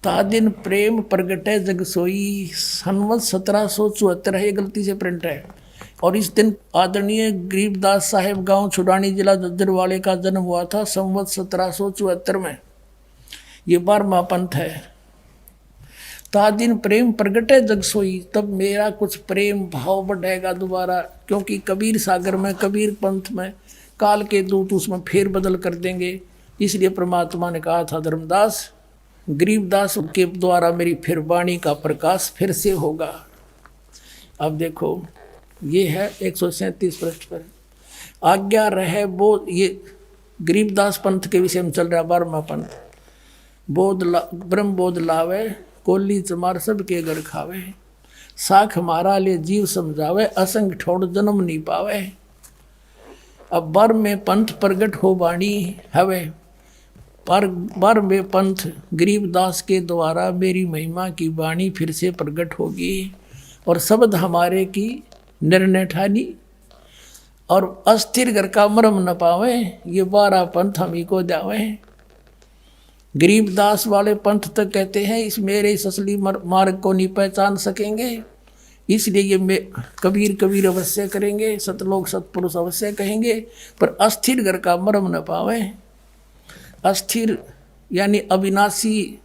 ता दिन प्रेम प्रगटे जग सोई। संवत 1774 है, ये गलती से प्रिंट है। और इस दिन आदरणीय गरीबदास साहेब गांव छुड़ानी जिला जज्जरवाले का जन्म हुआ था, संवत 1774 में। ये 12वां पंथ है। ता दिन प्रेम प्रगटे जग सोई, तब मेरा कुछ प्रेम भाव बढ़ेगा दोबारा, क्योंकि कबीर सागर में, कबीर पंथ में काल के दूत उसमें फेर बदल कर देंगे। इसलिए परमात्मा ने कहा था, धर्मदास गरीबदास के द्वारा मेरी फिर वाणी का प्रकाश फिर से होगा। अब देखो, ये है 137 पृष्ठ पर, आज्ञा रहे बोध। ये गरीबदास पंथ के विषय में चल रहा 12वां पंथ। बोध ब्रह्म बोध लावे, कोली चमार सब के घर खावे, साख मारा ले जीव समझावे, असंग ठोड़ जन्म नहीं पावे। अब 12वें पंथ प्रगट हो वाणी हवे, पर 12वें पंथ गरीबदास के द्वारा मेरी महिमा की वाणी फिर से प्रकट होगी, और शब्द हमारे की निर्णय ठानी, और अस्थिर घर का मरम न पावे, ये 12 पंथ हम ही को जावे। गरीबदास वाले पंथ तक कहते हैं इस मेरे इस असली मार्ग को नहीं पहचान सकेंगे, इसलिए ये कबीर कबीर अवश्य करेंगे, सतलोक सतपुरुष अवश्य कहेंगे, पर अस्थिर घर का मरम न पावे। अस्थिर यानी अविनाशी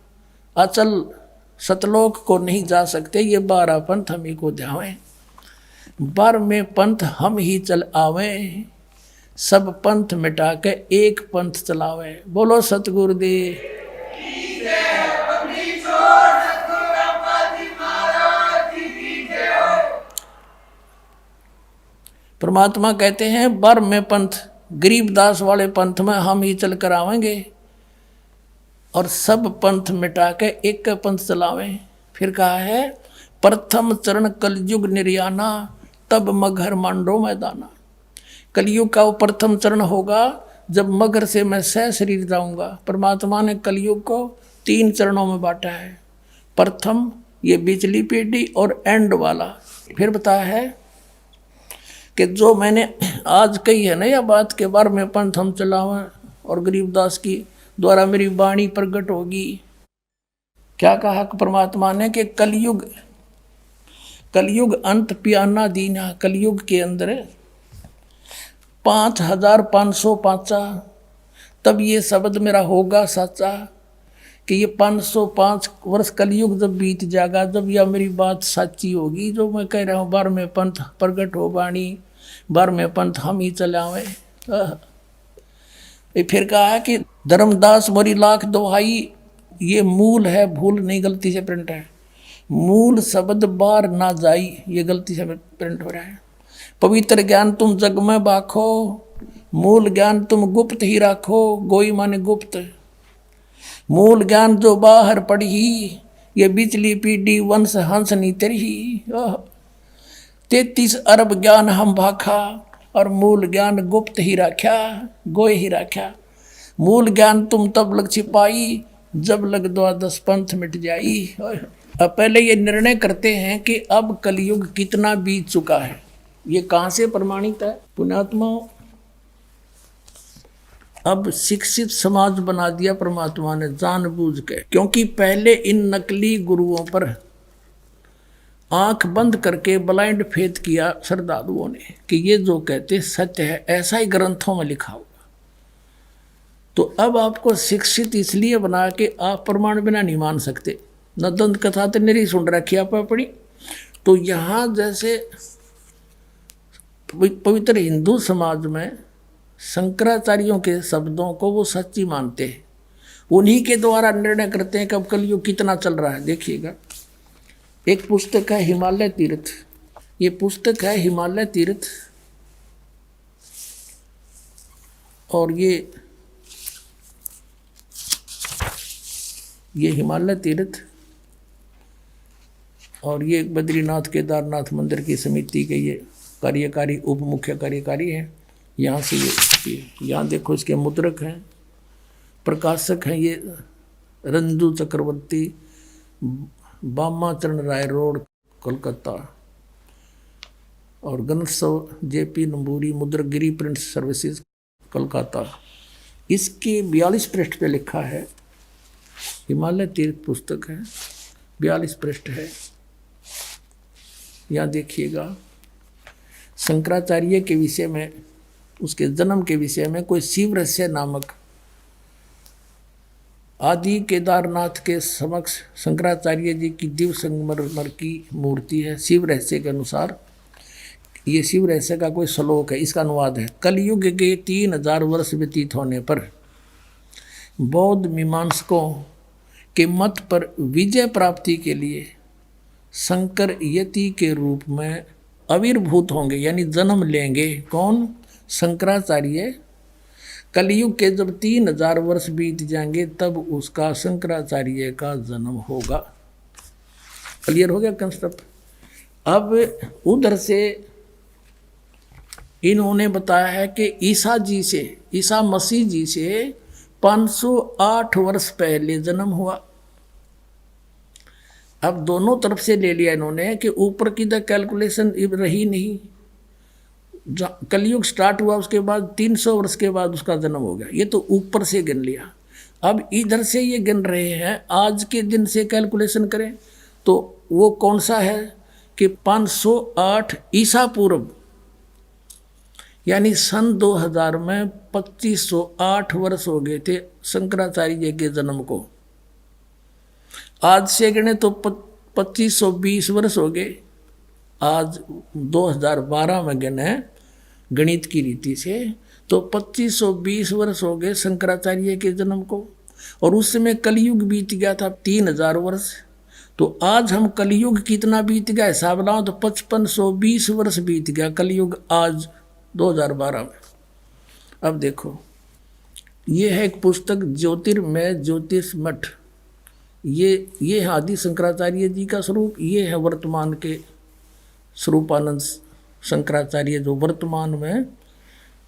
अचल सतलोक को नहीं जा सकते, ये 12 पंथ हम ही को जावे। 12वें पंथ हम ही चल आवे, सब पंथ मिटा के एक पंथ चलावे। बोलो सतगुरुदेव। परमात्मा कहते हैं 12वें पंथ गरीबदास वाले पंथ में हम ही चल कर आवेंगे, और सब पंथ मिटा के एक पंथ चलावें। फिर कहा है प्रथम चरण कलयुग निर्याना, तब मगर मांडो मैदाना। कलयुग का वो प्रथम चरण होगा जब मगर से मैं सह शरीर जाऊंगा। परमात्मा ने कलयुग को 3 चरणों में बांटा है। प्रथम ये बिचली पीढ़ी और एंड वाला। फिर बताया है कि जो मैंने आज कही है ना यह बात के 12वें पंथ हम चलावें और गरीबदास की द्वारा मेरी वाणी प्रकट होगी। क्या कहा परमात्मा ने कि कलयुग अंत पियाना दीना। कलयुग के अंदर 5505 तब ये शब्द मेरा होगा सच्चा, कि ये 505 वर्ष कलयुग जब बीत जाएगा, जब यह मेरी बात सच्ची होगी जो मैं कह रहा हूँ। 12वें पंथ प्रकट हो वाणी, 12वें पंथ हम ही चलावे। फिर कहा है कि धर्मदास मोरी लाख दोहाई, ये मूल है, भूल नहीं, गलती से प्रिंट है। मूल शब्द बार ना जाई, ये गलती से प्रिंट हो रहा है। पवित्र ज्ञान तुम जग में बाखो, मूल ज्ञान तुम गुप्त ही राखो। गोई माने गुप्त। मूल ज्ञान जो बाहर पड़ी, ये बिचली पीढ़ी वंश हंस नीतरही 33 अरब ज्ञान हम भाखा और मूल ज्ञान गुप्त ही राख्या गोय ही राख्या। मूल ज्ञान तुम तब लग छिपाई जब लग द्वादश पंथ मिट जाई। अब पहले ये निर्णय करते हैं कि अब कलयुग कितना बीत चुका है। ये कहाँ से प्रमाणित है? पुण्यात्मा, अब शिक्षित समाज बना दिया परमात्मा ने जानबूझ के, क्योंकि पहले इन नकली गुरुओं पर आंख बंद करके ब्लाइंड फेथ किया श्रद्धालुओं ने कि ये जो कहते सत्य है, ऐसा ही ग्रंथों में लिखा होगा। तो अब आपको शिक्षित इसलिए बना के आप प्रमाण बिना नहीं मान सकते। न दंत कथा तो नहीं सुन रखी आप अपनी। तो यहाँ जैसे पवित्र हिंदू समाज में शंकराचार्यों के शब्दों को वो सच्ची मानते हैं, उन्हीं के द्वारा निर्णय करते हैं कि अब कलयुग कितना चल रहा है। देखिएगा, एक पुस्तक है हिमालय तीर्थ, ये पुस्तक है हिमालय तीर्थ, और ये हिमालय तीर्थ और ये बद्रीनाथ केदारनाथ मंदिर की समिति के ये कार्यकारी उप मुख्य कार्यकारी हैं। यहाँ से ये यहाँ देखो इसके मुद्रक हैं, प्रकाशक हैं ये रंजू चक्रवर्ती, बामाचरण राय रोड कोलकाता, और Ganotsav JP Namboori Mudragiri print services Kolkata. इसके 42 पृष्ठ पे लिखा है, हिमालय तीर्थ पुस्तक है, 42 पृष्ठ है। यहाँ देखिएगा, शंकराचार्य के विषय में, उसके जन्म के विषय में कोई शिव रहस्य नामक आदि केदारनाथ के समक्ष शंकराचार्य जी की दिव्य संगमरमर की मूर्ति है। शिव रहस्य के अनुसार ये शिव रहस्य का कोई श्लोक है, इसका अनुवाद है। कलयुग के 3000 वर्ष व्यतीत होने पर बौद्ध मीमांसकों के मत पर विजय प्राप्ति के लिए शंकर यति के रूप में आविर्भूत होंगे, यानी जन्म लेंगे। कौन? शंकराचार्य। कलयुग के जब 3000 वर्ष बीत जाएंगे तब उसका शंकराचार्य का जन्म होगा। क्लियर हो गया कंसेप्ट? अब उधर से इन्होंने बताया है कि ईसा मसीह जी से 508 वर्ष पहले जन्म हुआ। अब दोनों तरफ से ले लिया इन्होंने कि ऊपर की द कैलकुलेशन रही नहीं। कलयुग स्टार्ट हुआ उसके बाद 300 वर्ष के बाद उसका जन्म हो गया, ये तो ऊपर से गिन लिया। अब इधर से ये गिन रहे हैं, आज के दिन से कैलकुलेशन करें तो वो कौन सा है कि 508 ईसा पूर्व, यानी सन 2000 में 2508 वर्ष हो गए थे शंकराचार्य के जन्म को। आज से गिने तो 2520 वर्ष हो गए। आज 2012 में गिने गणित की रीति से तो 2520 वर्ष हो गए शंकराचार्य के जन्म को, और उस समय कलयुग बीत गया था 3000 वर्ष। तो आज हम कलयुग कितना बीत गया हिसाब लगाओ तो 5520 वर्ष बीत गया कलयुग आज 2012 में। अब देखो, ये है एक पुस्तक ज्योतिर्मय ज्योतिष मठ। ये है आदि शंकराचार्य जी का स्वरूप, ये है वर्तमान के स्वरूपानंद शंकराचार्य जो वर्तमान में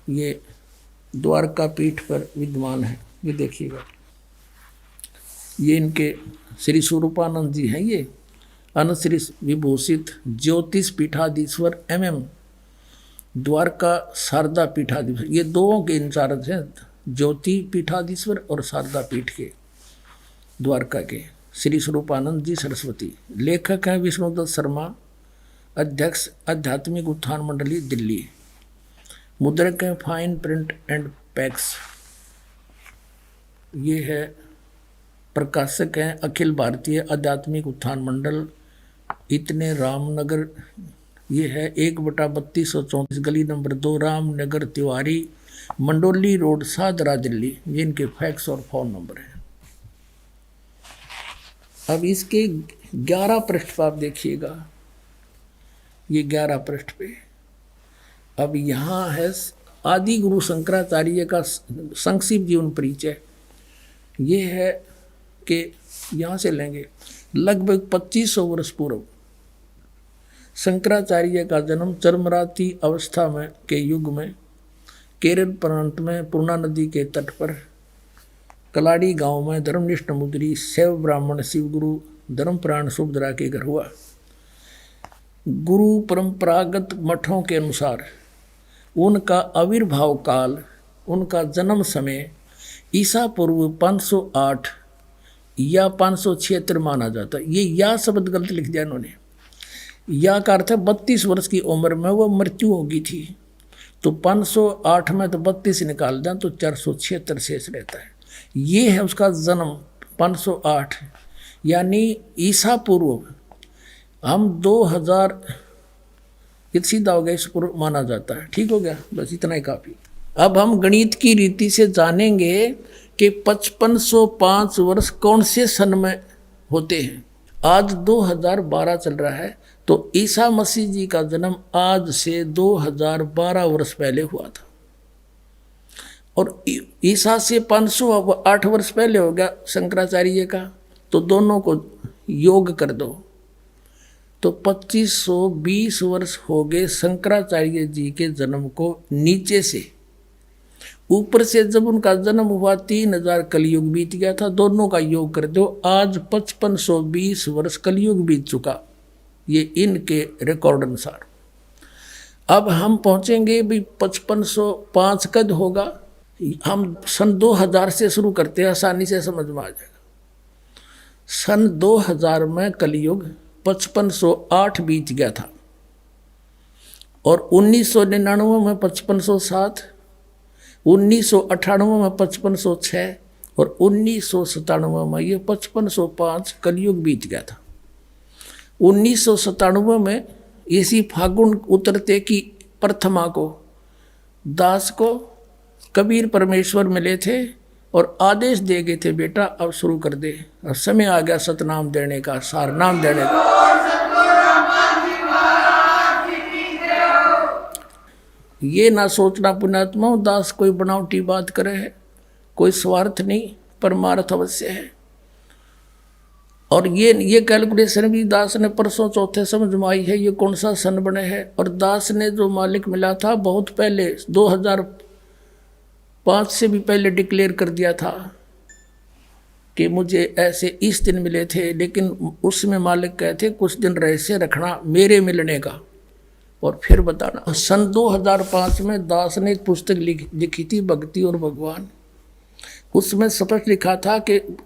ये द्वारका पीठ पर विद्यमान है। ये देखिएगा, ये इनके श्री स्वरूपानंद जी हैं, ये अनश्री विभूषित ज्योतिष पीठाधीश्वर MM द्वारका शारदा पीठाधीश्वर, ये दोनों के इंचार्ज हैं, ज्योति पीठाधीश्वर और शारदा पीठ के द्वारका के श्री स्वरूपानंद जी सरस्वती। लेखक हैं विष्णुदत्त शर्मा, अध्यक्ष आध्यात्मिक उत्थान मंडली दिल्ली। मुद्रक हैं फाइन प्रिंट एंड पैक्स। ये है प्रकाशक हैं अखिल भारतीय आध्यात्मिक उत्थान मंडल, इतने रामनगर। ये है 1/3234 गली नंबर 2 रामनगर तिवारी, मंडोली रोड, सादरा, दिल्ली। ये इनके फैक्स और फोन नंबर है। अब इसके 11 पृष्ठ पर आप देखिएगा, ये 11 पृष्ठ पे अब यहाँ है आदि गुरु शंकराचार्य का संक्षिप्त जीवन परिचय। ये है कि यहाँ से लेंगे लगभग 2500 वर्ष पूर्व शंकराचार्य का जन्म चरमराती अवस्था में के युग में केरल प्रांत में पूर्णा नदी के तट पर कलाड़ी गांव में धर्मनिष्ठ मुद्री शैव ब्राह्मण शिवगुरु धर्मप्राण सुभद्रा के घर हुआ। गुरु परंपरागत मठों के अनुसार उनका आविर्भाव काल, उनका जन्म समय ईसा पूर्व 508 या 576 माना जाता है। ये या शब्द गलत लिख दिया इन्होंने। या का अर्थ है 32 वर्ष की उम्र में वो मृत्यु हो गई थी, तो 508 में तो 32 निकाल दें तो 476 शेष रहता है। ये है उसका जन्म 508, यानी ईसा पूर्व हम 2000 सीधा हो गया, इस पूर्व माना जाता है। ठीक हो गया, बस इतना ही काफ़ी। अब हम गणित की रीति से जानेंगे कि 5505 वर्ष कौन से सन में होते हैं। आज 2012 चल रहा है, तो ईसा मसीह जी का जन्म आज से 2012 वर्ष पहले हुआ था, और ईसा से 508 वर्ष पहले हो गया शंकराचार्य का, तो दोनों को योग कर दो तो 2520 वर्ष हो गए शंकराचार्य जी के जन्म को। नीचे से ऊपर से जब उनका जन्म हुआ 3000 कलयुग बीत गया था, दोनों का योग कर दो, आज 5520 वर्ष कलयुग बीत चुका, ये इनके रिकॉर्ड अनुसार। अब हम पहुंचेंगे भी 5505 कद होगा। हम सन 2000 से शुरू करते हैं, आसानी से समझ में आ जाएगा। सन 2000 में कलयुग 5508 बीत गया था, और 1999 में 5507, 1998 में 5506 और 1997 में ये 5505 कलयुग बीत गया था। 1997 में इसी फागुन उतरते की प्रथमा को दास को कबीर परमेश्वर मिले थे और आदेश दे गए थे, बेटा अब शुरू कर दे, अब समय आ गया सतनाम देने का, सार नाम देने का। ये ना सोचना पुण्यात्मा दास कोई बनावटी बात करे है, कोई स्वार्थ नहीं, परमार्थ अवश्य है। और ये कैलकुलेशन भी दास ने परसों चौथे समझ में आई है, ये कौन सा सन बने है। और दास ने जो मालिक मिला था बहुत पहले 2005 से भी पहले डिक्लेयर कर दिया था कि मुझे ऐसे इस दिन मिले थे, लेकिन उसमें मालिक कहते कुछ दिन रहस्य रखना मेरे मिलने का और फिर बताना। सन 2005 में दास ने एक पुस्तक लिखी थी, भक्ति और भगवान। उसमें स्पष्ट लिखा था कि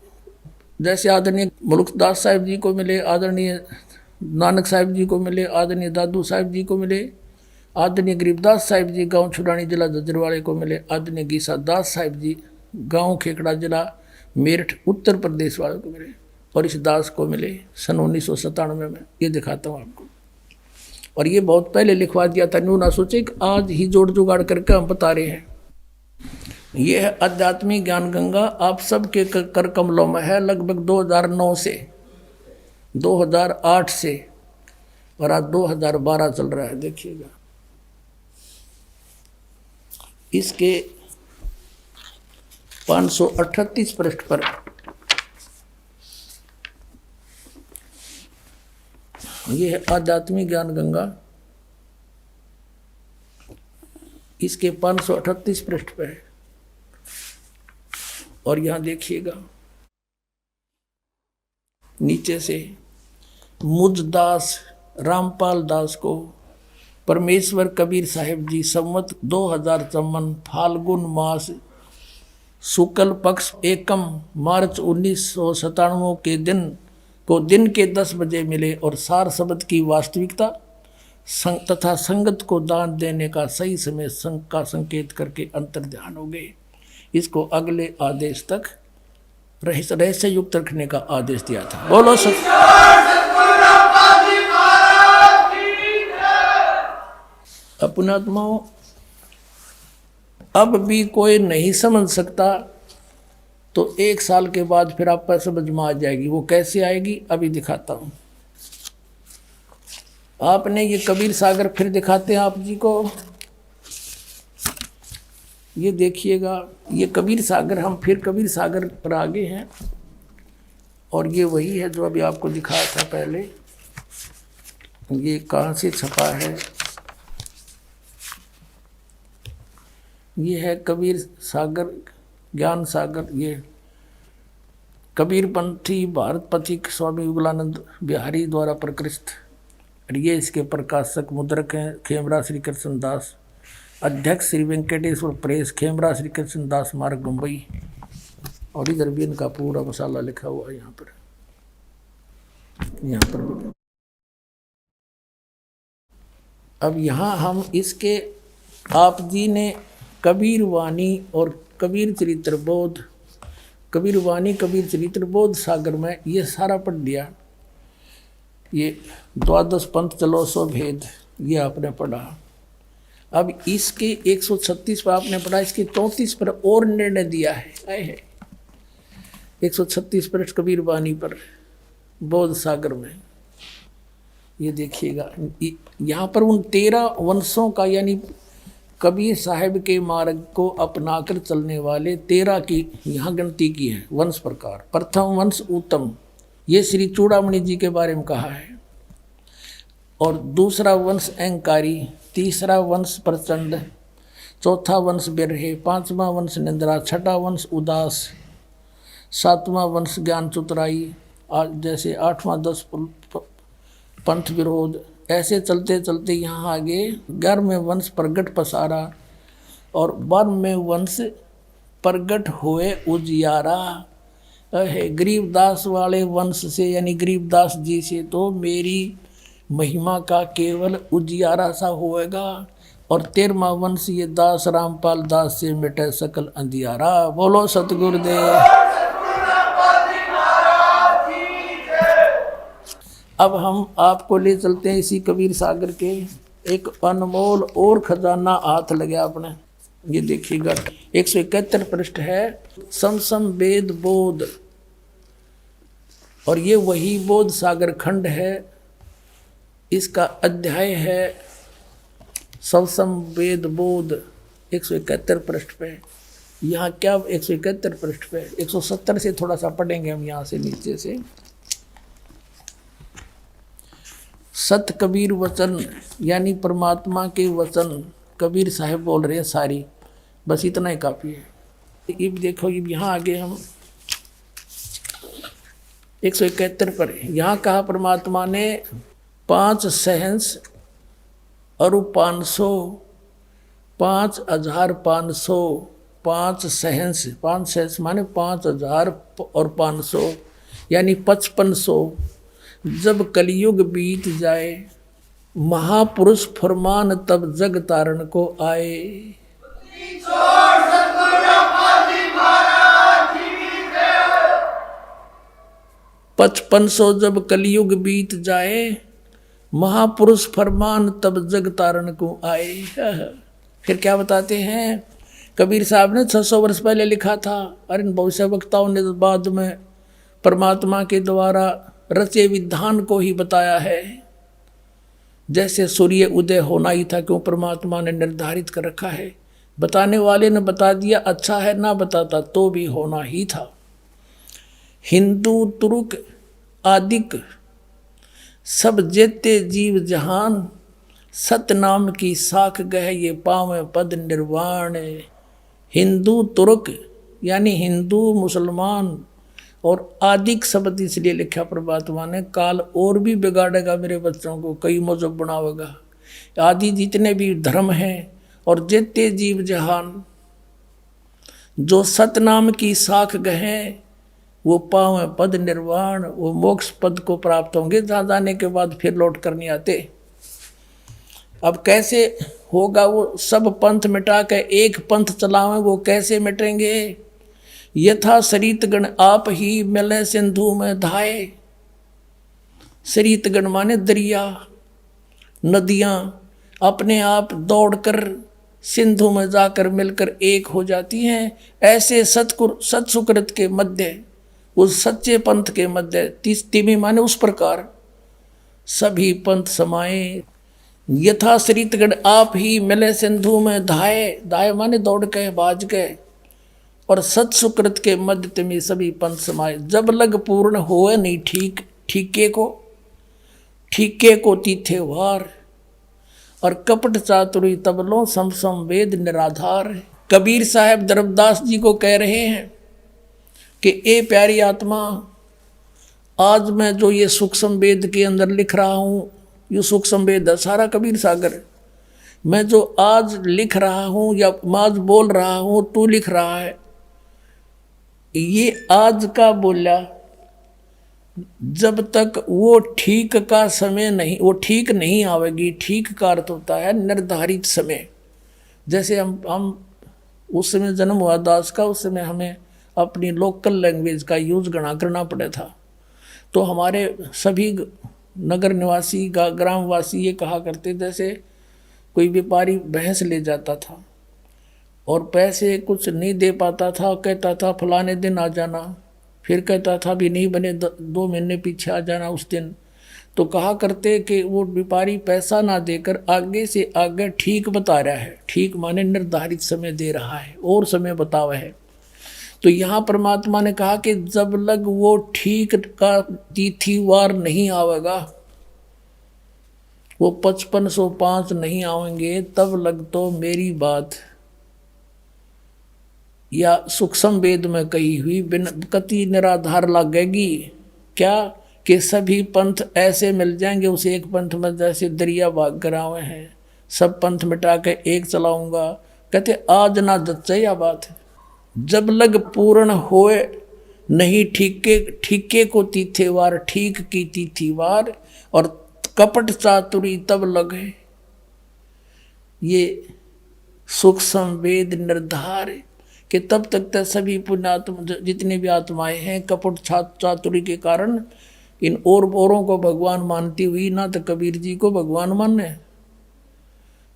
जैसे आदरणीय मुल्कदास साहिब जी को मिले, आदरणीय नानक साहिब जी को मिले, आदरणीय दादू साहिब जी को मिले, आदरणीय गरीबदास साहिब जी गांव छुड़ानी जिला जजरवाड़े को मिले, आदरणीय गीसा दास साहिब जी गांव खेकड़ा जिला मेरठ उत्तर प्रदेश वाले को मिले, और इस दास को मिले सन 1997 में। ये दिखाता हूँ आपको, और ये बहुत पहले लिखवा दिया था, न्यू ना सोचे कि आज ही जोड़ जुगाड़ करके हम बता रहे हैं। ये है आध्यात्मिक ज्ञान गंगा, आप सबके कर कमलों में है, लगभग 2009 से 2008 से, और आज 2012 चल रहा है। देखिएगा इसके 538 पृष्ठ पर यह है आध्यात्मिक ज्ञान गंगा, इसके 538 पृष्ठ पे है। और यहां देखिएगा नीचे से मुझदास रामपाल दास को परमेश्वर कबीर साहिब जी संवत 2054 फाल्गुन मास शुक्ल पक्ष एकम मार्च 1997 के दिन को दिन के 10 बजे मिले, और सार शब्द की वास्तविकता तथा संगत को दान देने का सही समय का संकेत करके अंतर ध्यान हो गए। इसको अगले आदेश तक रहस्य युक्त रखने का आदेश दिया था। बोलो अपनात्माओं, अब भी कोई नहीं समझ सकता तो 1 साल के बाद फिर आप पर समझ में आ जाएगी। वो कैसे आएगी अभी दिखाता हूं। आपने ये कबीर सागर फिर दिखाते हैं आप जी को, ये देखिएगा, ये कबीर सागर, हम फिर कबीर सागर पर आगे हैं। और ये वही है जो अभी आपको दिखाया था पहले। ये कहाँ से छपा है? ये है कबीर सागर, ज्ञान सागर। ये कबीर पंथी भारत पथिक स्वामी युगलानंद बिहारी द्वारा प्रकृत। और ये इसके प्रकाशक मुद्रक हैं खेमरा श्री कृष्ण दास, अध्यक्ष श्री वेंकटेश्वर प्रेस, खेमरा श्री कृष्ण दास मार्ग, मुंबई। और इधर भी इनका पूरा मसाला लिखा हुआ है यहाँ पर भी। अब यहाँ हम इसके, आप जी ने कबीर वाणी और कबीर चरित्र बोध, कबीर वाणी कबीर चरित्र बोध सागर में ये सारा पढ़ दिया। ये द्वादश पंथ चलो सो भेद ये आपने पढ़ा। अब इसके 136 पर आपने पढ़ा, इसके 34 पर और निर्णय दिया है 136 पृष्ठ कबीर वाणी पर बोध सागर में। ये देखिएगा यहाँ पर उन 13 वंशों का, यानी कबीर साहब के मार्ग को अपनाकर चलने वाले 13 की यहाँ गिनती की है वंश प्रकार। प्रथम वंश उत्तम, ये श्री चूड़ामणि जी के बारे में कहा है। और दूसरा वंश अहंकारी, तीसरा वंश प्रचंड, चौथा वंश बिरहे, पांचवा वंश निंद्रा, छठा वंश उदास, सातवां वंश ज्ञान चतुराई, जैसे 8वां 10 पंथ विरोध। ऐसे चलते चलते यहाँ आगे 11वें वंश प्रगट पसारा और 12वें वंश प्रगट हुए उजियारा है। गरीबदास वाले वंश से, यानी गरीबदास जी से तो मेरी महिमा का केवल उजियारा सा होएगा। और 13वां वंश ये दास रामपाल दास से मिटे सकल अंधियारा। बोलो सतगुरुदेव। अब हम आपको ले चलते हैं इसी कबीर सागर के एक अनमोल और खजाना हाथ लगे आपने। ये देखिएगा 171 पृष्ठ है, समसम वेद बोध। और ये वही बोध सागर खंड है, इसका अध्याय है समसम वेद बोध 171 पृष्ठ पे। यहाँ क्या 171 पृष्ठ पे, 170 से थोड़ा सा पढ़ेंगे हम यहाँ से नीचे से। सत कबीर वचन, यानी परमात्मा के वचन कबीर साहब बोल रहे हैं सारी, बस इतना ही काफ़ी है। ये देखो ये यहाँ आगे हम 171 पर यहाँ कहा परमात्मा ने 5 सहंस और 500, 5500, 5 सहंस, 5 सहंस माने 5000 और 500 यानी 5500। जब कलयुग बीत जाए महापुरुष फरमान तब जग तारण को आए। 5500 जब कलयुग बीत जाए महापुरुष फरमान तब जग तारण को आए। फिर क्या बताते हैं, कबीर साहब ने 600 वर्ष पहले लिखा था और इन भविष्य वक्ताओं ने बाद में परमात्मा के द्वारा रचे विधान को ही बताया है। जैसे सूर्य उदय होना ही था, क्यों परमात्मा ने निर्धारित कर रखा है। बताने वाले ने बता दिया, अच्छा है ना बताता तो भी होना ही था। हिंदू तुर्क आदिक सब जेते जीव जहान, सतनाम की साख गह ये पावे पद निर्वाण। हिंदू तुर्क यानी हिंदू मुसलमान और आदिक शब्द इसलिए लिखा परमात्मा ने, काल और भी बिगाड़ेगा मेरे बच्चों को, कई मजहब बनावेगा। आदि जितने भी धर्म हैं और जेते जीव जहान, जो सतनाम की साख गहे वो पावे पद निर्वाण, वो मोक्ष पद को प्राप्त होंगे जहाँ जाने के बाद फिर लौट कर नहीं आते। अब कैसे होगा, वो सब पंथ मिटा के एक पंथ चलावें, वो कैसे मिटेंगे। यथा सरितगण आप ही मिले सिंधु में धाये। सरितगण माने दरिया, नदियाँ अपने आप दौड़कर सिंधु में जाकर मिलकर एक हो जाती हैं। ऐसे सत्सुकृत के मध्य, उस सच्चे पंथ के मध्य, तिमी माने उस प्रकार सभी पंथ समाये। यथा सरितगण आप ही मिले सिंधु में धाये, धाये माने दौड़ के बाज गए। और सत सुकृत के मध्य में सभी पंथ समाये। जब लग पूर्ण होए नहीं ठीक, ठीके को तीथे वार, और कपट चातुरी तबलों सम वेद निराधार। कबीर साहब धर्मदास जी को कह रहे हैं कि ए प्यारी आत्मा, आज मैं जो ये सूक्ष्म वेद के अंदर लिख रहा हूँ, ये सूक्ष्म वेद है सारा कबीर सागर। मैं जो आज लिख रहा हूँ या आज बोल रहा हूँ, तू लिख रहा है, ये आज का बोला, जब तक वो ठीक का समय नहीं, वो ठीक नहीं आवेगी। ठीक का अर्थ होता है निर्धारित समय। जैसे हम उस समय जन्म हुआ दास का, उस समय हमें अपनी लोकल लैंग्वेज का यूज करना पड़ा था। तो हमारे सभी नगर निवासी ग्रामवासी ये कहा करते, जैसे कोई व्यापारी भैंस ले जाता था और पैसे कुछ नहीं दे पाता था, कहता था फलाने दिन आ जाना, फिर कहता था भी नहीं बने 2 महीने पीछे आ जाना उस दिन। तो कहा करते कि वो व्यापारी पैसा ना देकर आगे से आगे ठीक बता रहा है। ठीक माने निर्धारित समय दे रहा है और समय बतावा है। तो यहाँ परमात्मा ने कहा कि जब लग वो ठीक का तिथिवार नहीं आवेगा, वो 5505 नहीं आवेंगे, तब लग तो मेरी बात या सूक्ष्म वेद में कही हुई बिन कति निराधार लगेगी। क्या कि सभी पंथ ऐसे मिल जाएंगे उस एक पंथ में, जैसे दरिया भाग करावे हैं, सब पंथ मिटा के एक चलाऊंगा। कहते आज ना जच्चे या बात है। जब लग पूर्ण होए नहीं ठीके को तीथेवार, ठीक की तीथीवार, और कपट चातुरी तब लगे। ये सूक्ष्म वेद निर्धार कि तब तक तो सभी पुण्यात्मा जितने भी आत्माएं हैं कपट चातुरी के कारण इन औरों को भगवान मानती हुई ना तो कबीर जी को भगवान माने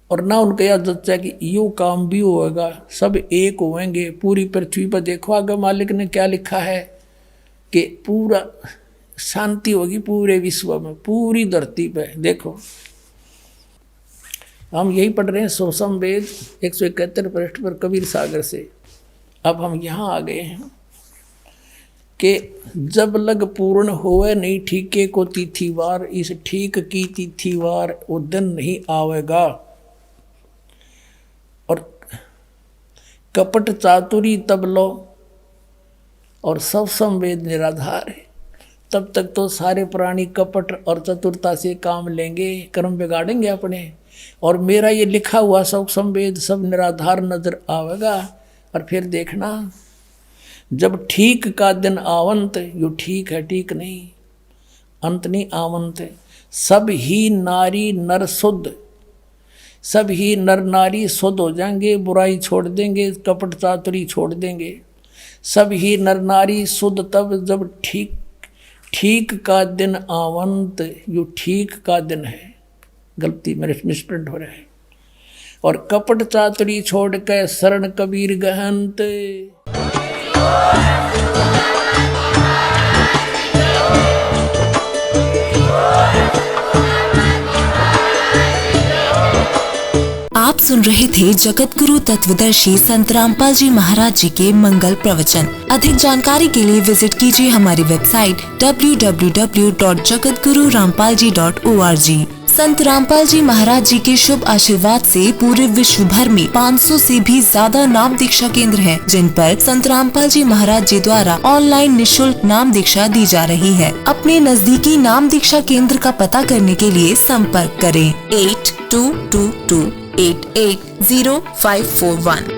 और ना उनका याद जच्चा कि यो काम भी होगा, सब एक होंगे। पूरी पृथ्वी पर देखो आगे मालिक ने क्या लिखा है कि पूरा शांति होगी पूरे विश्व में, पूरी धरती पे। देखो हम यही पढ़ रहे हैं सूक्ष्म वेद 171 पृष्ठ पर कबीर सागर से। अब हम यहाँ आ गए हैं कि जब लग पूर्ण होए नहीं ठीके को तिथिवार, इस ठीक की तिथिवार वो दिन नहीं आवेगा। और कपट चातुरी तब लो और सब संवेद निराधार है। तब तक तो सारे प्राणी कपट और चतुरता से काम लेंगे, कर्म बिगाड़ेंगे अपने, और मेरा ये लिखा हुआ सब संवेद सब निराधार नजर आवेगा। और फिर देखना जब ठीक का दिन आवंत, यो ठीक है ठीक नहीं, अंत नहीं आवंत, सब ही नारी नर शुद्ध, सब ही नर नारी शुद्ध हो जाएंगे, बुराई छोड़ देंगे, कपट चातुरी छोड़ देंगे। सब ही नर नारी शुद्ध तब जब ठीक का दिन आवंत, यो ठीक का दिन है, गलती मेरे मिसप्रिंट हो रहा है। और कपट चातुरी छोड़ के शरण कबीर गहंत। आप सुन रहे थे जगत गुरु तत्वदर्शी संत रामपाल जी महाराज जी के मंगल प्रवचन। अधिक जानकारी के लिए विजिट कीजिए हमारी वेबसाइट www.jagatgururampalji.org। संत रामपाल जी महाराज जी के शुभ आशीर्वाद से पूरे विश्व भर में 500 से भी ज्यादा नाम दीक्षा केंद्र हैं, जिन पर संत रामपाल जी महाराज जी द्वारा ऑनलाइन निशुल्क नाम दीक्षा दी जा रही है। अपने नजदीकी नाम दीक्षा केंद्र का पता करने के लिए संपर्क करें 8222880541।